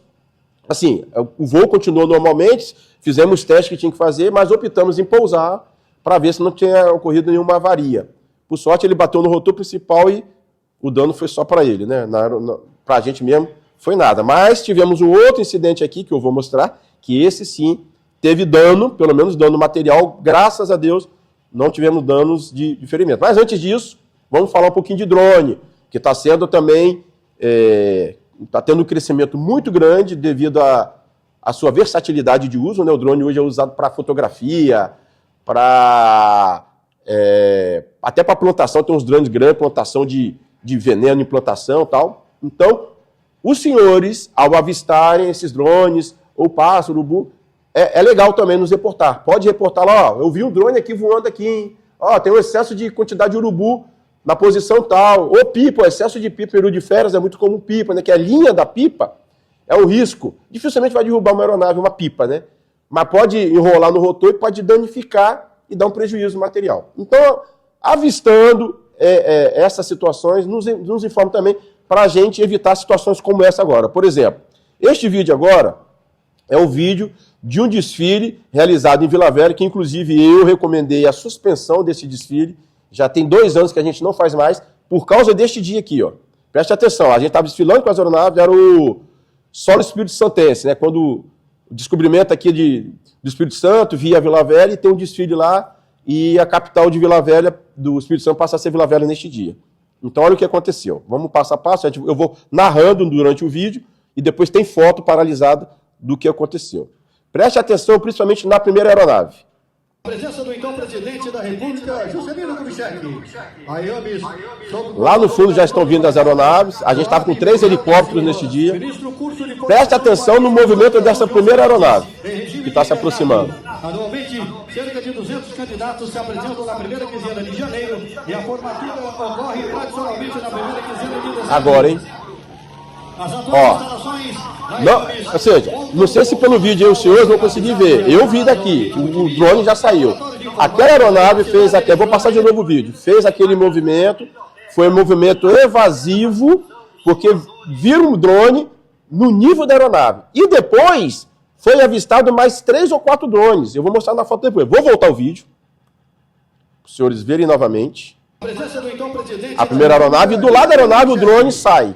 assim, o voo continuou normalmente, fizemos o teste que tinha que fazer, mas optamos em pousar para ver se não tinha ocorrido nenhuma avaria. Por sorte, ele bateu no rotor principal e o dano foi só para ele, né? Para a gente mesmo, foi nada. Mas tivemos um outro incidente aqui, que eu vou mostrar, que esse sim teve dano, pelo menos dano material, graças a Deus, não tivemos danos de ferimento. Mas antes disso, vamos falar um pouquinho de drone, que está sendo também, está tendo um crescimento muito grande devido à sua versatilidade de uso, né? O drone hoje é usado para fotografia, até para plantação, tem uns drones grandes, plantação de veneno em plantação e tal. Então, os senhores, ao avistarem esses drones, ou pássaro, urubu, é legal também nos reportar. Pode reportar lá, ó, eu vi um drone aqui voando aqui, hein? Ó, tem um excesso de quantidade de urubu na posição tal. Ou pipa, o excesso de pipa, peru de férias é muito comum pipa, né? Que a linha da pipa é um risco. Dificilmente vai derrubar uma aeronave, uma pipa, né? Mas pode enrolar no rotor e pode danificar e dar um prejuízo material. Então, avistando essas situações, nos informa também para a gente evitar situações como essa agora. Por exemplo, este vídeo agora é um vídeo de um desfile realizado em Vila Velha, que inclusive eu recomendei a suspensão desse desfile. Já tem 2 anos que a gente não faz mais, por causa deste dia aqui, ó. Preste atenção, a gente estava desfilando com as aeronaves, era o Solo Espírito Santense, né? Quando o descobrimento aqui do Espírito Santo via Vila Velha, e tem um desfile lá, e a capital de Vila Velha, do Espírito Santo, passa a ser Vila Velha neste dia. Então, olha o que aconteceu. Vamos passo a passo, eu vou narrando durante o vídeo, e depois tem foto paralisada do que aconteceu. Preste atenção, principalmente na primeira aeronave. A presença do então presidente da República, Juscelino Kubitschek. Lá no fundo já estão vindo as aeronaves. A gente estava com 3 helicópteros neste dia. Preste atenção no movimento dessa primeira aeronave, que está se aproximando. Anualmente, cerca de 200 candidatos se apresentam na primeira quinzena de janeiro e a formatura ocorre tradicionalmente na primeira quinzena de dezembro. Agora, hein? Ó, não, ou seja, não sei se pelo vídeo aí os senhores vão conseguir ver. Eu vi daqui, o drone já saiu. Aquela aeronave fez até, vou passar de novo o vídeo, fez aquele movimento, foi um movimento evasivo, porque viram um drone no nível da aeronave. E depois foi avistado mais 3 ou 4 drones. Eu vou mostrar na foto depois. Vou voltar o vídeo, para os senhores verem novamente. A primeira aeronave, e do lado da aeronave o drone sai.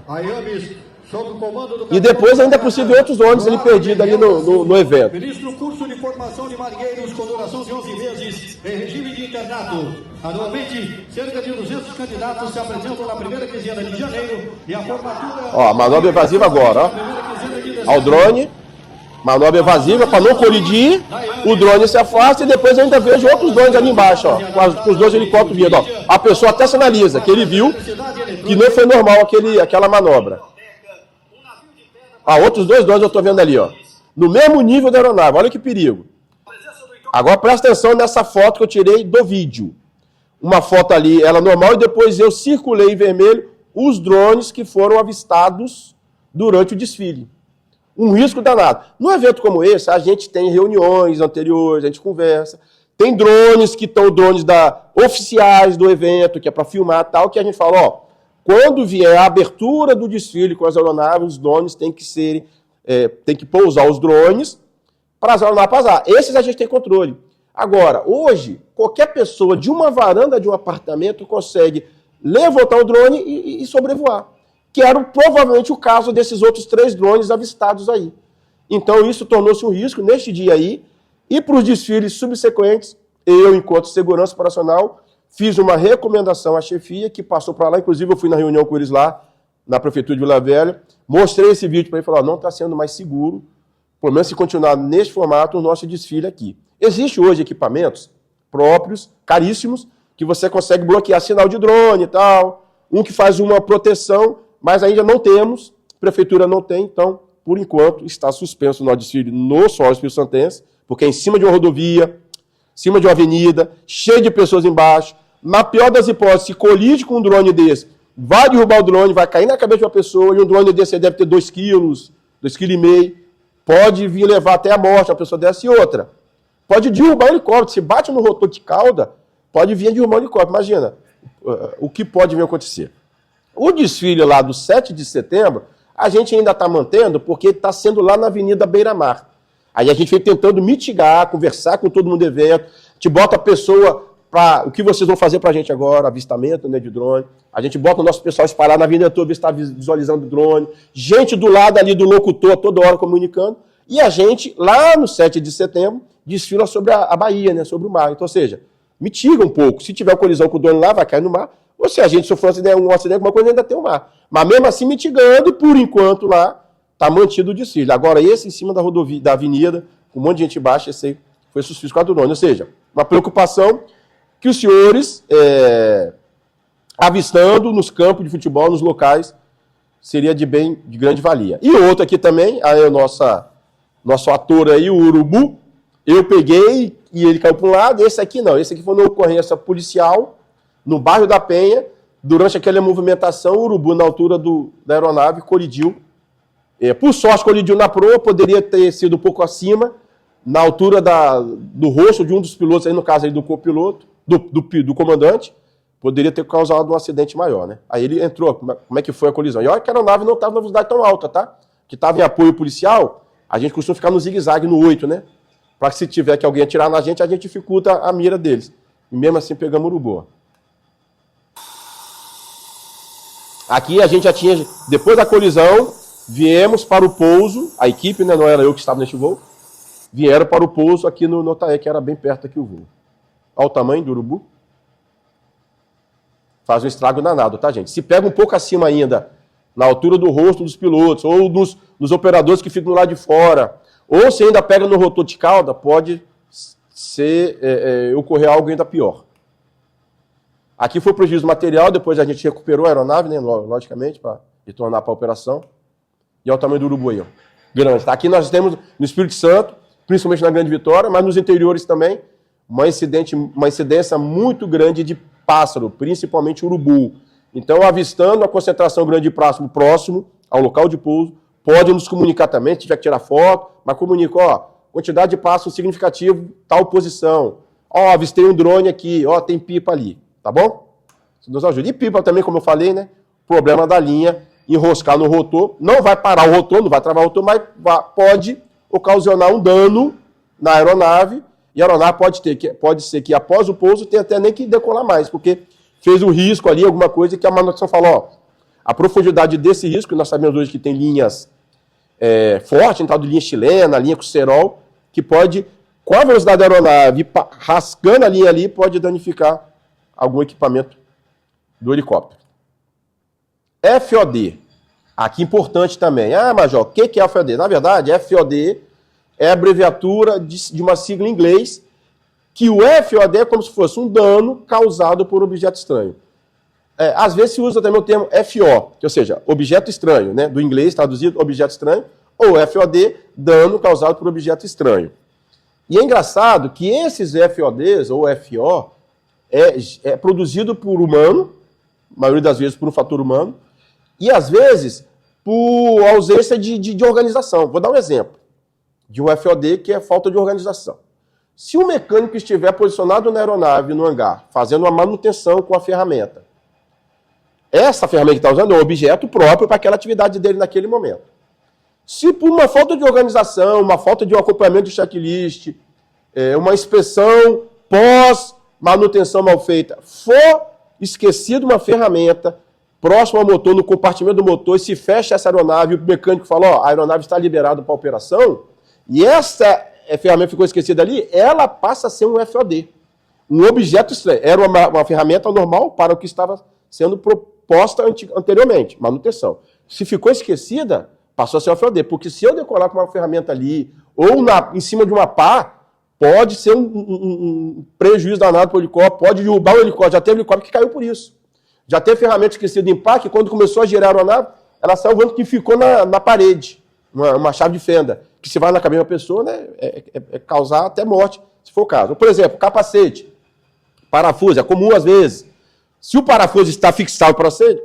E depois ainda é possível outros drones ali perdidos ali no evento. Ministro curso de formação de marinheiros com duração de 11 meses em regime de internato. Anualmente, cerca de 200 candidatos se apresentam na primeira quinzena de janeiro e a formatura... Ó, manobra evasiva agora, ó. Ó o drone, manobra evasiva para não colidir, o drone se afasta e depois eu ainda vejo outros drones ali embaixo, ó, com os 2 helicópteros vindo, ó. A pessoa até sinaliza que ele viu que não foi normal aquela manobra. Ah, outros 2 drones eu estou vendo ali, ó. no mesmo nível da aeronave. Olha que perigo. Agora presta atenção nessa foto que eu tirei do vídeo. Uma foto ali, ela normal, e depois eu circulei em vermelho os drones que foram avistados durante o desfile. Um risco danado. Num evento como esse, a gente tem reuniões anteriores, a gente conversa. Tem drones que estão drones oficiais do evento, que é para filmar tal, que a gente fala, ó, quando vier a abertura do desfile com as aeronaves, os drones têm que pousar os drones para as aeronaves passar. Esses a gente tem controle. Agora, hoje, qualquer pessoa de uma varanda de um apartamento consegue levantar o drone e sobrevoar. Que era provavelmente o caso desses outros 3 drones avistados aí. Então isso tornou-se um risco neste dia aí. E para os desfiles subsequentes, eu, enquanto segurança operacional, fiz uma recomendação à chefia, que passou para lá, inclusive eu fui na reunião com eles lá, na prefeitura de Vila Velha, mostrei esse vídeo para ele e falei, não está sendo mais seguro, pelo menos se continuar neste formato, o nosso desfile aqui. Existe hoje equipamentos próprios, caríssimos, que você consegue bloquear sinal de drone e tal, um que faz uma proteção, mas ainda não temos, a prefeitura não tem, então, por enquanto, está suspenso o nosso desfile no solo Espírito Santense, porque é em cima de uma rodovia, em cima de uma avenida, cheio de pessoas embaixo. Na pior das hipóteses, se colide com um drone desse, vai derrubar o drone, vai cair na cabeça de uma pessoa, e um drone desse deve ter 2 quilos, 2,5 kg, pode vir levar até a morte, uma pessoa dessa e outra. Pode derrubar o helicóptero, se bate no rotor de cauda, pode vir derrubar o helicóptero. Imagina o que pode vir acontecer. O desfile lá do 7 de setembro, a gente ainda está mantendo porque está sendo lá na Avenida Beira-Mar. Aí a gente vem tentando mitigar, conversar com todo mundo do evento, te bota a pessoa para o que vocês vão fazer para a gente agora, avistamento, né, de drone. A gente bota o nosso pessoal espalhar na avenida toda, está visualizando o drone. Gente do lado ali do locutor, toda hora comunicando. E a gente, lá no 7 de setembro, desfila sobre a Bahia, né, sobre o mar. Então, ou seja, mitiga um pouco. Se tiver colisão com o drone lá, vai cair no mar. Ou se a gente sofrer um acidente, alguma coisa, ainda tem o mar. Mas mesmo assim, mitigando, e por enquanto lá, está mantido o desfile. Agora, esse em cima da rodovia, da avenida, com um monte de gente baixa, esse aí foi suspenso com a do drone. Ou seja, uma preocupação que os senhores, avistando nos campos de futebol, nos locais, seria de grande valia. E outro aqui também, aí o nosso ator aí, o Urubu, eu peguei e ele caiu para um lado, esse aqui não. Esse aqui foi uma ocorrência policial, no bairro da Penha, durante aquela movimentação, o Urubu, na altura da aeronave, colidiu. Por sorte, colidiu na proa, poderia ter sido um pouco acima, na altura do rosto de um dos pilotos, aí no caso aí do copiloto, do comandante, poderia ter causado um acidente maior, né? Aí ele entrou, como é que foi a colisão? E olha que a aeronave não estava na velocidade tão alta, tá? Que estava em apoio policial, a gente costuma ficar no zigue-zague, no 8, né? Para que se tiver que alguém atirar na gente, a gente dificulta a mira deles. E mesmo assim pegamos o Urubu. Aqui a gente já tinha, depois da colisão, viemos para o pouso, a equipe, né, não era eu que estava neste voo, vieram para o pouso aqui no Notaé, que era bem perto aqui o voo. Olha o tamanho do Urubu. Faz um estrago danado, tá, gente? Se pega um pouco acima ainda, na altura do rosto dos pilotos, ou dos operadores que ficam lá de fora, ou se ainda pega no rotor de cauda, pode ocorrer algo ainda pior. Aqui foi prejuízo material, depois a gente recuperou a aeronave, né, logicamente, para retornar para a operação. E olha o tamanho do Urubu aí, ó. Grande. Tá? Aqui nós temos no Espírito Santo, principalmente na Grande Vitória, mas nos interiores também, uma incidência muito grande de pássaro, principalmente urubu. Então, avistando a concentração grande de pássaro próximo ao local de pouso, pode nos comunicar também, se tiver que tirar foto, mas comunica, ó, quantidade de pássaro significativo, tal posição. Ó, avistei um drone aqui, ó, tem pipa ali. Tá bom? Isso nos ajuda. E pipa também, como eu falei, né? Problema da linha, enroscar no rotor. Não vai parar o rotor, não vai travar o rotor, mas pode ocasionar um dano na aeronave. E a aeronave pode ser que após o pouso tenha até nem que decolar mais, porque fez um risco ali, alguma coisa, que a manutenção falou, ó, a profundidade desse risco, nós sabemos hoje que tem linhas fortes, tal de linha chilena, linha com cerol, que pode, com a velocidade da aeronave, rascando a linha ali, pode danificar algum equipamento do helicóptero. FOD. Aqui importante também. Ah, Major, o que é FOD? Na verdade, FOD é a abreviatura de uma sigla em inglês, que o FOD é como se fosse um dano causado por objeto estranho. Às vezes se usa também o termo FO, que, ou seja, objeto estranho, né? Do inglês traduzido, objeto estranho, ou FOD, dano causado por objeto estranho. E é engraçado que esses FODs, ou FO, é produzido por humano, a maioria das vezes por um fator humano, e às vezes por ausência de organização. Vou dar um exemplo de um FOD que é falta de organização. Se o mecânico estiver posicionado na aeronave, no hangar, fazendo uma manutenção com a ferramenta, essa ferramenta que está usando é um objeto próprio para aquela atividade dele naquele momento. Se por uma falta de organização, uma falta de um acompanhamento de checklist, uma inspeção pós-manutenção mal feita, for esquecido uma ferramenta próximo ao motor, no compartimento do motor, e se fecha essa aeronave, e o mecânico fala, ó, a aeronave está liberada para operação, e essa ferramenta ficou esquecida ali, ela passa a ser um FOD. Um objeto estranho. Era uma ferramenta normal para o que estava sendo proposta anteriormente, manutenção. Se ficou esquecida, passou a ser um FOD, porque se eu decolar com uma ferramenta ali, ou em cima de uma pá, pode ser um prejuízo danado para o helicóptero, pode derrubar o helicóptero. Já teve helicóptero que caiu por isso. Já teve ferramenta esquecida em pá, que quando começou a girar a aeronave, ela saiu voando que ficou na parede, uma chave de fenda, que se vai na cabeça da pessoa, né, causar até morte, se for o caso. Por exemplo, capacete, parafuso, é comum às vezes. Se o parafuso está fixado para você,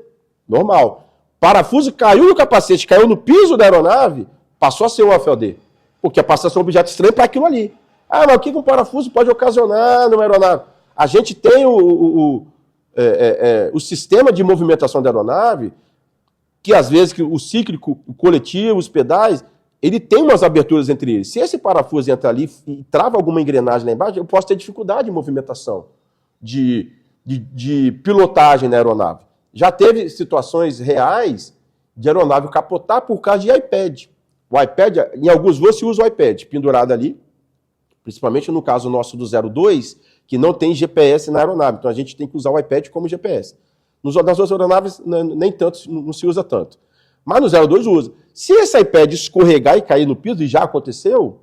normal. Parafuso caiu no capacete, caiu no piso da aeronave, passou a ser um FOD, porque passou a ser um objeto estranho para aquilo ali. Ah, mas o que um parafuso pode ocasionar numa aeronave? A gente tem o sistema de movimentação da aeronave, que às vezes o cíclico, o coletivo, os pedais, ele tem umas aberturas entre eles. Se esse parafuso entra ali e trava alguma engrenagem lá embaixo, eu posso ter dificuldade de movimentação, de pilotagem na aeronave. Já teve situações reais de aeronave capotar por causa de iPad. O iPad, em alguns voos se usa o iPad pendurado ali, principalmente no caso nosso do 02, que não tem GPS na aeronave. Então a gente tem que usar o iPad como GPS. Nas outras aeronaves nem tanto, não se usa tanto. Mas no 02 usa. Se esse iPad escorregar e cair no piso, e já aconteceu,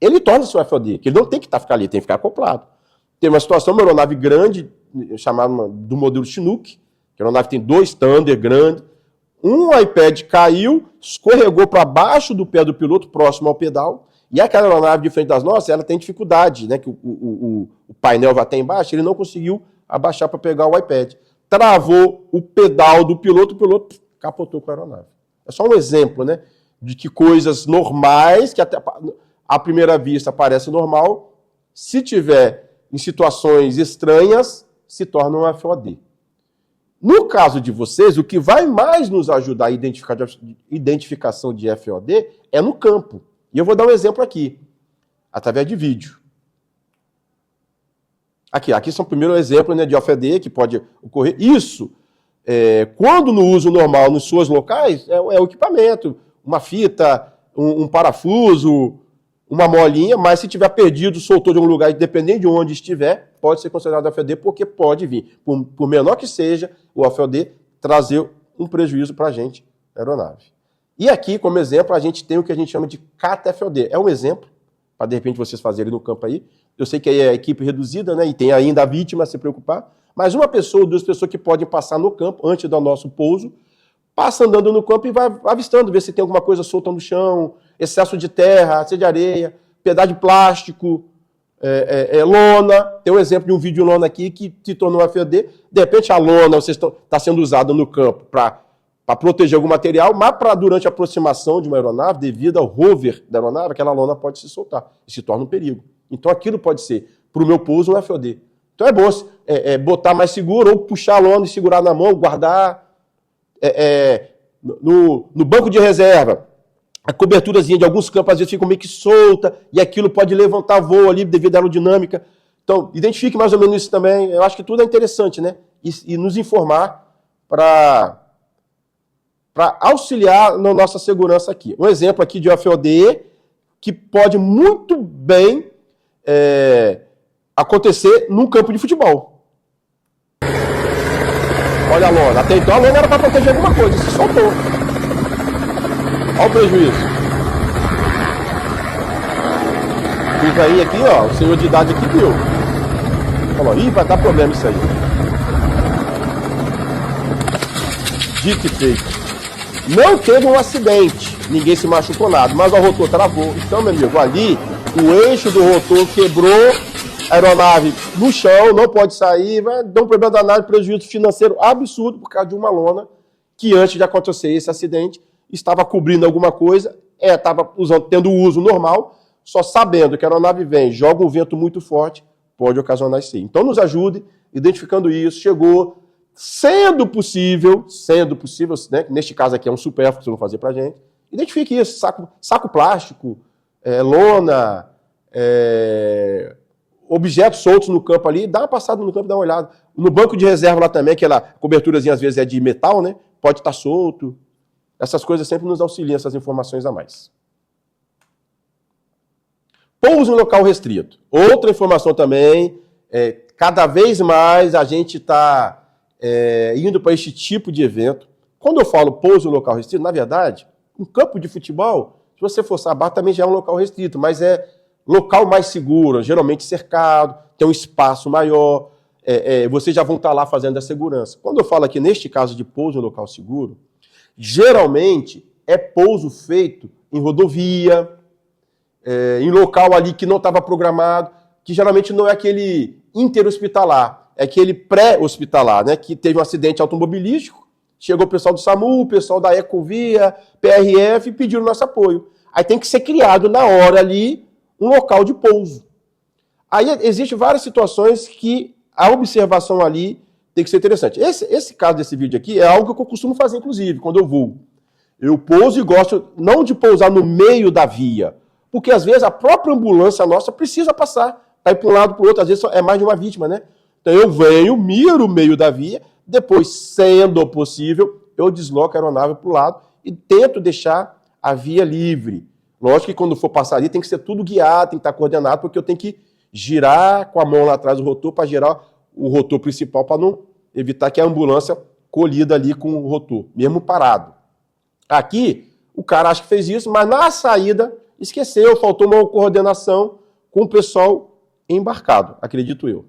ele torna-se um FOD, que ele não tem que ficar ali, tem que ficar acoplado. Tem uma situação, uma aeronave grande, chamada do modelo Chinook, que a aeronave tem 2 Thunder grandes, um iPad caiu, escorregou para baixo do pé do piloto, próximo ao pedal, e aquela aeronave de frente das nossas, ela tem dificuldade, né, que o painel vai até embaixo, ele não conseguiu abaixar para pegar o iPad. Travou o pedal do piloto, o piloto capotou com a aeronave. É só um exemplo, né, de que coisas normais, que até à primeira vista parece normal, se tiver em situações estranhas, se torna um FOD. No caso de vocês, o que vai mais nos ajudar a identificação de FOD é no campo. E eu vou dar um exemplo aqui, através de vídeo. Aqui são o primeiro exemplo, né, de FOD que pode ocorrer. Isso, quando no uso normal, nos seus locais, é o equipamento, uma fita, um parafuso, uma molinha, mas se tiver perdido, soltou de um lugar, dependendo de onde estiver, pode ser considerado FOD, porque pode vir, por menor que seja, o FOD trazer um prejuízo para a gente, na aeronave. E aqui, como exemplo, a gente tem o que a gente chama de CAT-FOD. É um exemplo, para de repente vocês fazerem no campo aí. Eu sei que aí é a equipe reduzida, né, e tem ainda a vítima a se preocupar, mas uma pessoa, 2 pessoas que podem passar no campo, antes do nosso pouso, passa andando no campo e vai avistando, ver se tem alguma coisa solta no chão, excesso de terra, excesso de areia, pedaço de plástico, lona. Tem um exemplo de um vídeo lona aqui que se tornou FOD. De repente a lona está sendo usada no campo para proteger algum material, mas durante a aproximação de uma aeronave, devido ao rover da aeronave, aquela lona pode se soltar e se torna um perigo. Então aquilo pode ser, para o meu pouso, um FOD. Então é bom botar mais seguro ou puxar a lona e segurar na mão, guardar no banco de reserva. A coberturazinha de alguns campos às vezes fica meio que solta e aquilo pode levantar voo ali devido à aerodinâmica. Então, identifique mais ou menos isso também. Eu acho que tudo é interessante, né? E nos informar para auxiliar na nossa segurança aqui. Um exemplo aqui de FOD que pode muito bem acontecer num campo de futebol. Olha a lona. Até então a lona era para proteger alguma coisa, se soltou. Olha o prejuízo. Fiz aí aqui, ó, o senhor de idade aqui viu. Falou, vai dar problema isso aí. Dito e feito. Não teve um acidente. ninguém se machucou nada, mas o rotor travou. Então, meu amigo, ali o eixo do rotor quebrou, a aeronave no chão, não pode sair, vai dar um problema danado, prejuízo financeiro absurdo por causa de uma lona que antes de acontecer esse acidente estava cobrindo alguma coisa, estava tendo uso normal, só sabendo que a aeronave vem, joga um vento muito forte, pode ocasionar isso. Então nos ajude identificando isso, chegou, sendo possível, né, neste caso aqui é um supérfluo que vocês vão fazer pra gente, identifique isso, saco plástico, lona, objetos soltos no campo ali, dá uma passada no campo, dá uma olhada. No banco de reserva lá também, aquela coberturazinha às vezes é de metal, né, pode estar solto. Essas coisas sempre nos auxiliam, essas informações a mais. Pouso em local restrito. Outra informação também, cada vez mais a gente está indo para este tipo de evento. Quando eu falo pouso em local restrito, na verdade, um campo de futebol, se você for saber, também já é um local restrito, mas é local mais seguro, geralmente cercado, tem um espaço maior, vocês já vão estar lá fazendo a segurança. Quando eu falo aqui, neste caso de pouso em local seguro, geralmente é pouso feito em rodovia, em local ali que não estava programado, que geralmente não é aquele interhospitalar, é aquele pré-hospitalar, né, que teve um acidente automobilístico, chegou o pessoal do SAMU, o pessoal da Ecovia, PRF e pediram nosso apoio. Aí tem que ser criado na hora ali um local de pouso. Aí existem várias situações que a observação ali tem que ser interessante. Esse caso desse vídeo aqui é algo que eu costumo fazer, inclusive, quando eu voo. Eu pouso e gosto não de pousar no meio da via, porque às vezes a própria ambulância nossa precisa passar, para ir para um lado para o outro, às vezes é mais de uma vítima, né? Então eu venho, miro o meio da via, depois, sendo possível, eu desloco a aeronave para o lado e tento deixar a via livre. Lógico que quando for passar ali tem que ser tudo guiado, tem que estar coordenado, porque eu tenho que girar com a mão lá atrás do rotor para girar o rotor principal para não evitar que a ambulância colida ali com o rotor, mesmo parado. Aqui, o cara acha que fez isso, mas na saída esqueceu, faltou uma coordenação com o pessoal embarcado, acredito eu.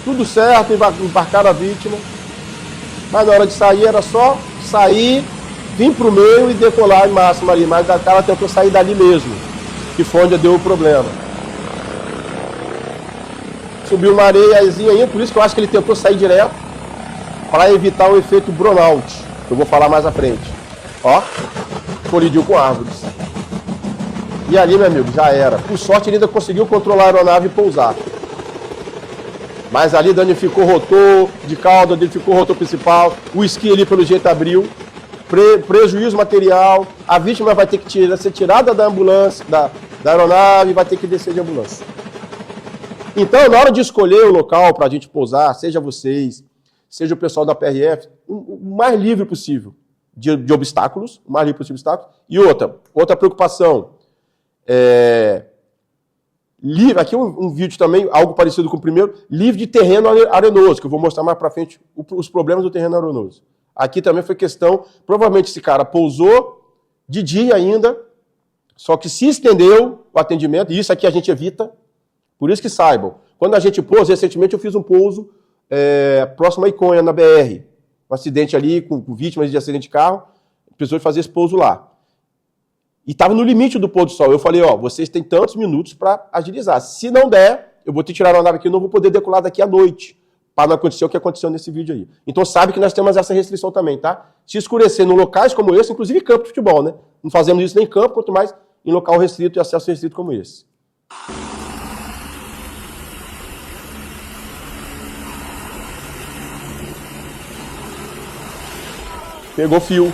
Tudo certo, embarcaram a vítima, mas na hora de sair era só sair, vir para o meio e decolar em máxima ali, mas a cara tentou sair dali mesmo, que foi onde deu o problema. Subiu uma areiazinha aí, por isso que eu acho que ele tentou sair direto, para evitar o efeito burnout, que eu vou falar mais à frente. Ó, colidiu com árvores. E ali, meu amigo, já era. Por sorte, ele ainda conseguiu controlar a aeronave e pousar. Mas ali danificou o rotor de cauda, danificou o rotor principal, o esqui ali pelo jeito abriu, prejuízo material, a vítima vai ter que ser tirada da ambulância, da aeronave, vai ter que descer de ambulância. Então, na hora de escolher o local para a gente pousar, seja vocês, seja o pessoal da PRF, o mais livre possível de obstáculos, o mais livre possível de obstáculos. E outra preocupação, livre, aqui um vídeo também, algo parecido com o primeiro, livre de terreno arenoso, que eu vou mostrar mais para frente os problemas do terreno arenoso. Aqui também foi questão, provavelmente esse cara pousou de dia ainda, só que se estendeu o atendimento, e isso aqui a gente evita, por isso que saibam. Quando a gente pousa, recentemente eu fiz um pouso próximo a Iconha, na BR, um acidente ali com vítimas de acidente de carro, precisou fazer esse pouso lá. E estava no limite do pôr do sol. Eu falei, ó, vocês têm tantos minutos para agilizar. Se não der, eu vou te tirar a aeronave aqui, eu não vou poder decolar daqui à noite, para não acontecer o que aconteceu nesse vídeo aí. Então sabe que nós temos essa restrição também, tá? Se escurecer em locais como esse, inclusive campo de futebol, né? Não fazemos isso nem em campo, quanto mais em local restrito e acesso restrito como esse. Pegou fio,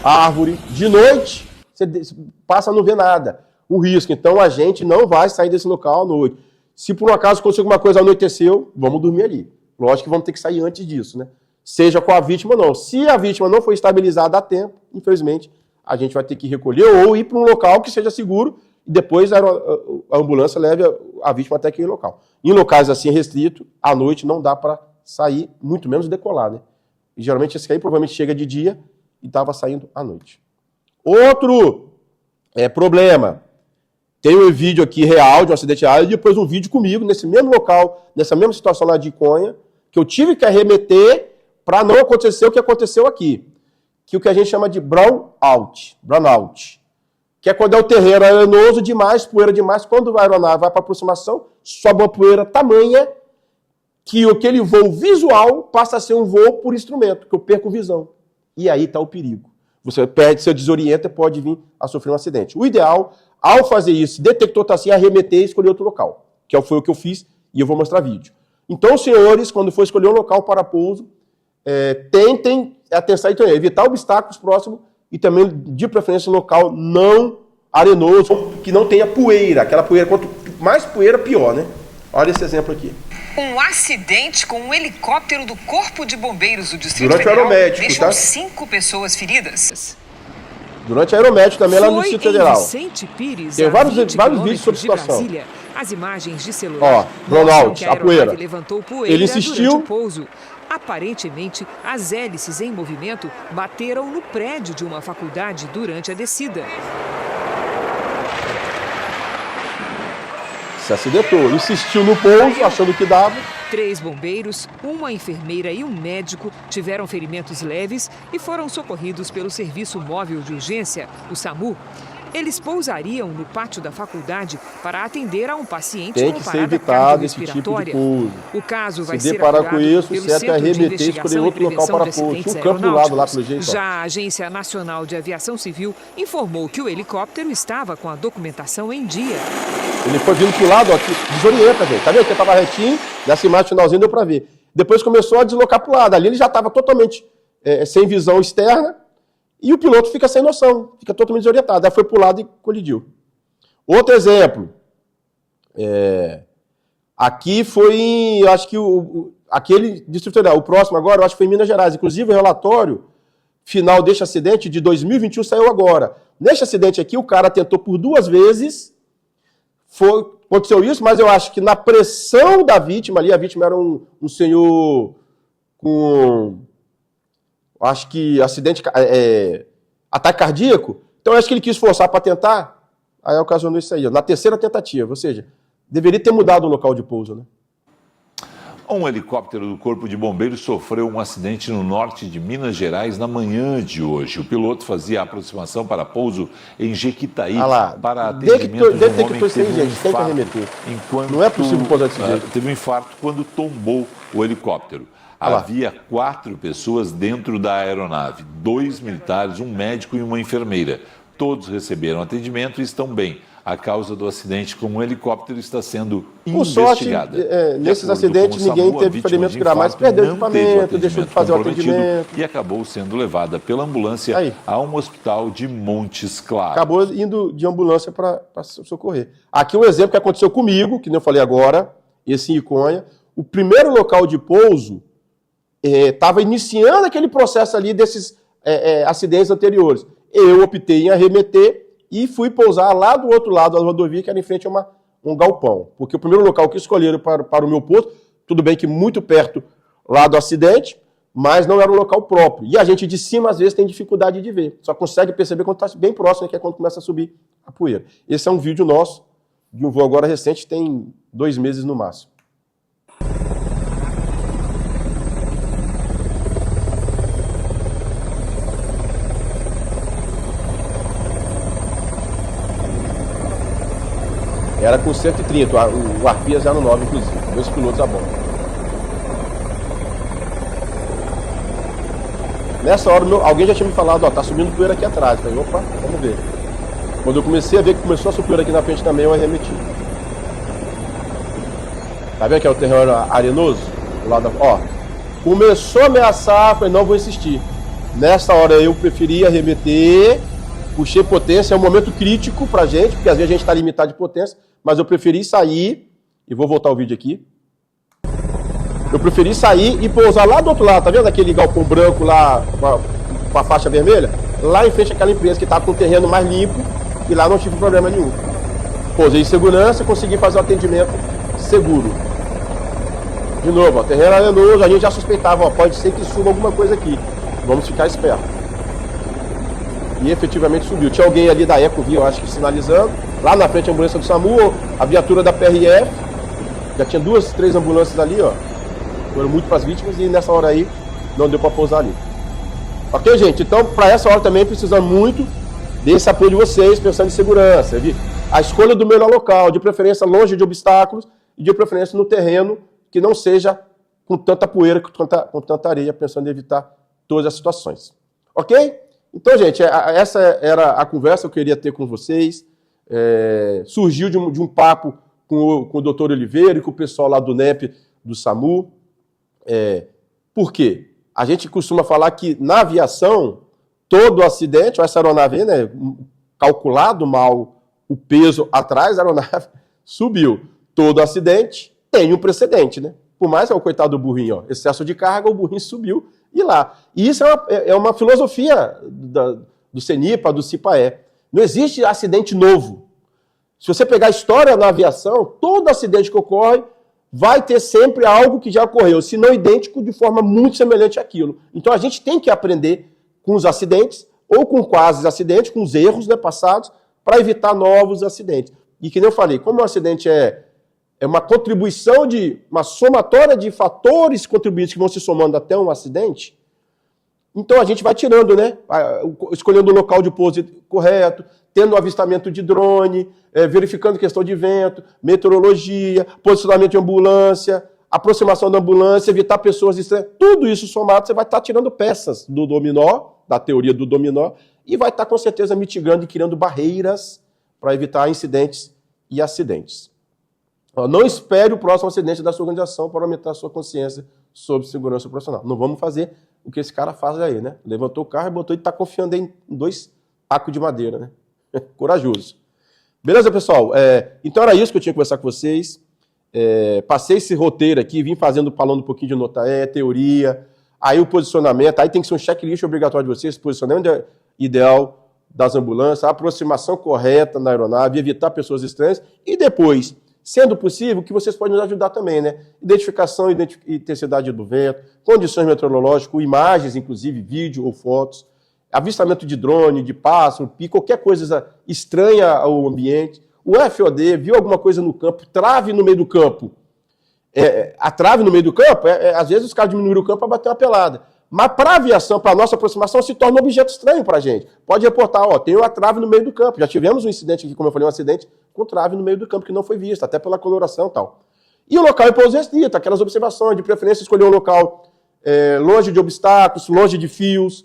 árvore, de noite, você passa a não ver nada. O risco. Então a gente não vai sair desse local à noite. Se por um acaso acontecer alguma coisa, anoiteceu, vamos dormir ali. Lógico que vamos ter que sair antes disso, né? Seja com a vítima ou não. Se a vítima não for estabilizada a tempo, infelizmente, a gente vai ter que recolher ou ir para um local que seja seguro e depois a ambulância leve a vítima até aquele local. Em locais assim restritos, à noite não dá para sair, muito menos decolar, né? E geralmente esse aí provavelmente chega de dia e estava saindo à noite. Outro problema. Tem um vídeo aqui real de um acidente aéreo e depois um vídeo comigo nesse mesmo local, nessa mesma situação lá de Iconha, que eu tive que arremeter para não acontecer o que aconteceu aqui, que o que a gente chama de brownout, que é quando é o terreno arenoso demais, poeira demais, quando a aeronave vai para aproximação, sobe uma poeira tamanha que aquele voo visual passa a ser um voo por instrumento, que eu perco visão. E aí está o perigo. Você perde, se desorienta, pode vir a sofrer um acidente. O ideal, ao fazer isso, detectou está assim, arremeter e escolher outro local, que foi o que eu fiz e eu vou mostrar vídeo. Então, senhores, quando for escolher um local para pouso, tentem atenção, então, evitar obstáculos próximos e também, de preferência, um local não arenoso, que não tenha poeira. Aquela poeira, quanto mais poeira, pior, né? Olha esse exemplo aqui. Um acidente com um helicóptero do Corpo de Bombeiros do Distrito Durante Federal o aeromédico, deixou tá? 5 pessoas feridas. Durante a aeromédico também, lá no Distrito Federal. Vicente Pires, tem vários vídeos sobre a situação. Brasília, as imagens de celular brownout, a poeira. Levantou poeira. Ele insistiu. Durante o pouso. Aparentemente, as hélices em movimento bateram no prédio de uma faculdade durante a descida. Se acidentou, insistiu no pouso, achando que dava. 3 bombeiros, uma enfermeira e um médico tiveram ferimentos leves e foram socorridos pelo Serviço Móvel de Urgência, o SAMU. Eles pousariam no pátio da faculdade para atender a um paciente tem com que ser parada evitado esse tipo de cardiorrespiratória. pouso. O caso vai se ser deparar apurado com isso, pelo certo é Centro de arremeter e escolher Investigação outro e local Prevenção para de pouso. Acidentes Tinha um campo do lado lá, Aeronáuticos. pelo jeito. Já a Agência Nacional de Aviação Civil informou que o helicóptero estava com a documentação em dia. Ele foi vindo pro lado, ó, que desorienta, gente. Tá vendo que ele tava retinho, nessa imagem finalzinha deu para ver. Depois começou a deslocar pro lado. Ali ele já estava totalmente sem visão externa e o piloto fica sem noção, fica totalmente desorientado. Aí foi pro lado e colidiu. Outro exemplo, aqui foi, eu acho que aquele Distrito Federal, o próximo agora, eu acho que foi em Minas Gerais. Inclusive o relatório final deste acidente de 2021 saiu agora. Neste acidente aqui, o cara tentou por 2 vezes, aconteceu isso, mas eu acho que na pressão da vítima ali, a vítima era um senhor com, acho que acidente, ataque cardíaco, então eu acho que ele quis forçar para tentar. Aí ocasionou isso aí, na terceira tentativa, ou seja, deveria ter mudado o local de pouso, né? Um helicóptero do Corpo de Bombeiros sofreu um acidente no norte de Minas Gerais na manhã de hoje. O piloto fazia a aproximação para pouso em Jequitaí para atendimento de um homem que teve um infarto. Não é possível pousar desse jeito. Teve um infarto quando tombou o helicóptero. Havia 4 pessoas dentro da aeronave, 2 militares, um médico e uma enfermeira. Todos receberam atendimento e estão bem. A causa do acidente com o helicóptero está sendo investigada. Por sorte, nesses acidentes ninguém teve ferimentos graves, perdeu o equipamento, deixou de fazer o atendimento. E acabou sendo levada pela ambulância a um hospital de Montes Claros. Acabou indo de ambulância para socorrer. Aqui um exemplo que aconteceu comigo, que nem eu falei agora, esse em Iconha. O primeiro local de pouso estava iniciando aquele processo ali desses acidentes anteriores. Eu optei em arremeter e fui pousar lá do outro lado da rodovia, que era em frente a um galpão. Porque o primeiro local que escolheram para o meu posto, tudo bem que muito perto lá do acidente, mas não era um local próprio. E a gente de cima, às vezes, tem dificuldade de ver. Só consegue perceber quando está bem próximo, que é quando começa a subir a poeira. Esse é um vídeo nosso, de um voo agora recente, tem 2 meses no máximo. Era com 130, o Arpia 09, inclusive, 2 pilotos a bordo. Nessa hora, alguém já tinha me falado, ó, tá subindo poeira aqui atrás. Eu falei, opa, vamos ver. Quando eu comecei a ver que começou a subir poeira aqui na frente também, eu arremeti. Tá vendo que é o terreno arenoso? Do lado ó, começou a ameaçar, falei, não vou insistir. Nessa hora eu preferi arremeter, puxei potência, é um momento crítico pra gente, porque às vezes a gente tá limitado de potência, mas eu preferi sair, e vou voltar o vídeo aqui. Eu preferi sair e pousar lá do outro lado, tá vendo aquele galpão branco lá, com a faixa vermelha? Lá em frente àquela empresa que estava com o terreno mais limpo, e lá não tive problema nenhum. Pousei em segurança e consegui fazer o atendimento seguro. De novo, ó, terreno arenoso, a gente já suspeitava, ó, pode ser que suba alguma coisa aqui. Vamos ficar esperto. E efetivamente subiu. Tinha alguém ali da Ecovia, eu acho que sinalizando. Lá na frente a ambulância do SAMU, a viatura da PRF. Já tinha 2, 3 ambulâncias ali, ó. Foram muito para as vítimas e nessa hora aí não deu para pousar ali. Ok, gente? Então, para essa hora também precisamos muito desse apoio de vocês, pensando em segurança. A escolha do melhor local, de preferência longe de obstáculos e de preferência no terreno que não seja com tanta poeira, com tanta areia, pensando em evitar todas as situações. Ok? Então, gente, essa era a conversa que eu queria ter com vocês. Surgiu de um papo com o doutor Oliveira e com o pessoal lá do NEP, do SAMU. Por quê? A gente costuma falar que na aviação, todo acidente, essa aeronave, né, calculado mal o peso atrás da aeronave, subiu. Todo acidente tem um precedente, né? Por mais que o coitado do burrinho, ó, excesso de carga, o burrinho subiu e lá. E isso é uma filosofia do CENIPA, do CIPAE. Não existe acidente novo. Se você pegar a história na aviação, todo acidente que ocorre vai ter sempre algo que já ocorreu, se não idêntico, de forma muito semelhante àquilo. Então a gente tem que aprender com os acidentes, ou com quase acidentes, com os erros, né, passados, para evitar novos acidentes. E que nem eu falei, como o acidente é uma contribuição uma somatória de fatores contribuintes que vão se somando até um acidente, então a gente vai tirando, né? Escolhendo o local de pouso correto, tendo o avistamento de drone, verificando questão de vento, meteorologia, posicionamento de ambulância, aproximação da ambulância, evitar pessoas estranhas. Tudo isso somado, você vai estar tirando peças do dominó, da teoria do dominó, e vai estar com certeza mitigando e criando barreiras para evitar incidentes e acidentes. Não espere o próximo acidente da sua organização para aumentar a sua consciência sobre segurança profissional. Não vamos fazer o que esse cara faz aí, né? Levantou o carro e botou e está confiando em 2 tacos de madeira, né? Corajoso. Beleza, pessoal? Então era isso que eu tinha que conversar com vocês. Passei esse roteiro aqui, vim falando um pouquinho de NOTAE, teoria, aí o posicionamento, aí tem que ser um checklist obrigatório de vocês, posicionamento ideal das ambulâncias, a aproximação correta na aeronave, evitar pessoas estranhas, e depois, sendo possível, que vocês podem nos ajudar também, né? Identificação e intensidade do vento, condições meteorológicas, imagens, inclusive vídeo ou fotos, avistamento de drone, de pássaro, pico, qualquer coisa estranha ao ambiente. O FOD, viu alguma coisa no campo, trave no meio do campo. A trave no meio do campo, às vezes os caras diminuíram o campo para bater uma pelada. Mas para a aviação, para a nossa aproximação, se torna um objeto estranho para a gente. Pode reportar, ó, tem uma trave no meio do campo. Já tivemos um incidente aqui, como eu falei, um acidente com trave no meio do campo que não foi vista, até pela coloração e tal. E o local de pouso restrito, aquelas observações, de preferência escolher um local longe de obstáculos, longe de fios,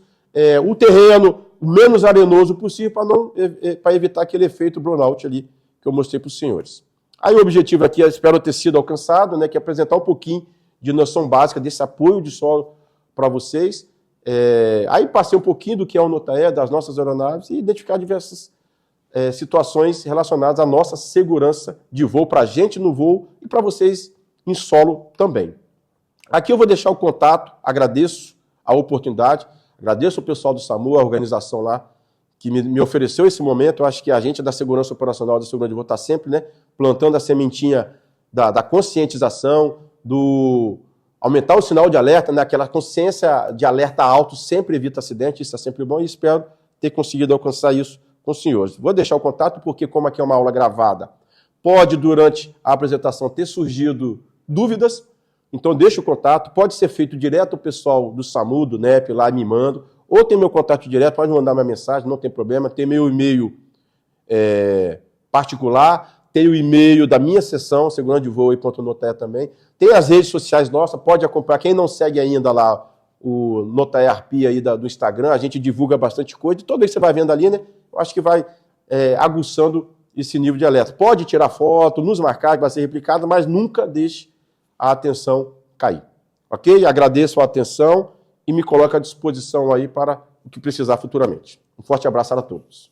o terreno o menos arenoso possível para evitar aquele efeito burnout ali que eu mostrei para os senhores. Aí o objetivo aqui, espero ter sido alcançado, né, que é apresentar um pouquinho de noção básica desse apoio de solo para vocês. Aí passei um pouquinho do que é o NOTAE, das nossas aeronaves, e identificar diversas situações relacionadas à nossa segurança de voo, para a gente no voo e para vocês em solo também. Aqui eu vou deixar o contato, agradeço a oportunidade, agradeço o pessoal do SAMU, a organização lá, que me ofereceu esse momento. Eu acho que a gente da segurança operacional da segurança de voo está sempre, né, plantando a sementinha da conscientização, do aumentar o sinal de alerta, né, aquela consciência de alerta alto sempre evita acidente, isso é sempre bom, e espero ter conseguido alcançar isso com os senhores. Vou deixar o contato porque, como aqui é uma aula gravada, pode, durante a apresentação, ter surgido dúvidas, então deixa o contato, pode ser feito direto ao pessoal do SAMU, do NEP, lá me manda, ou tem meu contato direto, pode mandar minha mensagem, não tem problema, tem meu e-mail particular, tem o e-mail da minha seção, segurança de voo e .notae também, tem as redes sociais nossas, pode acompanhar, quem não segue ainda lá o NOTAE Arpia aí do Instagram, a gente divulga bastante coisa, e todo isso você vai vendo ali, né, eu acho que vai aguçando esse nível de alerta. Pode tirar foto, nos marcar, que vai ser replicado, mas nunca deixe a atenção cair. Ok? Agradeço a atenção e me coloco à disposição aí para o que precisar futuramente. Um forte abraço a todos.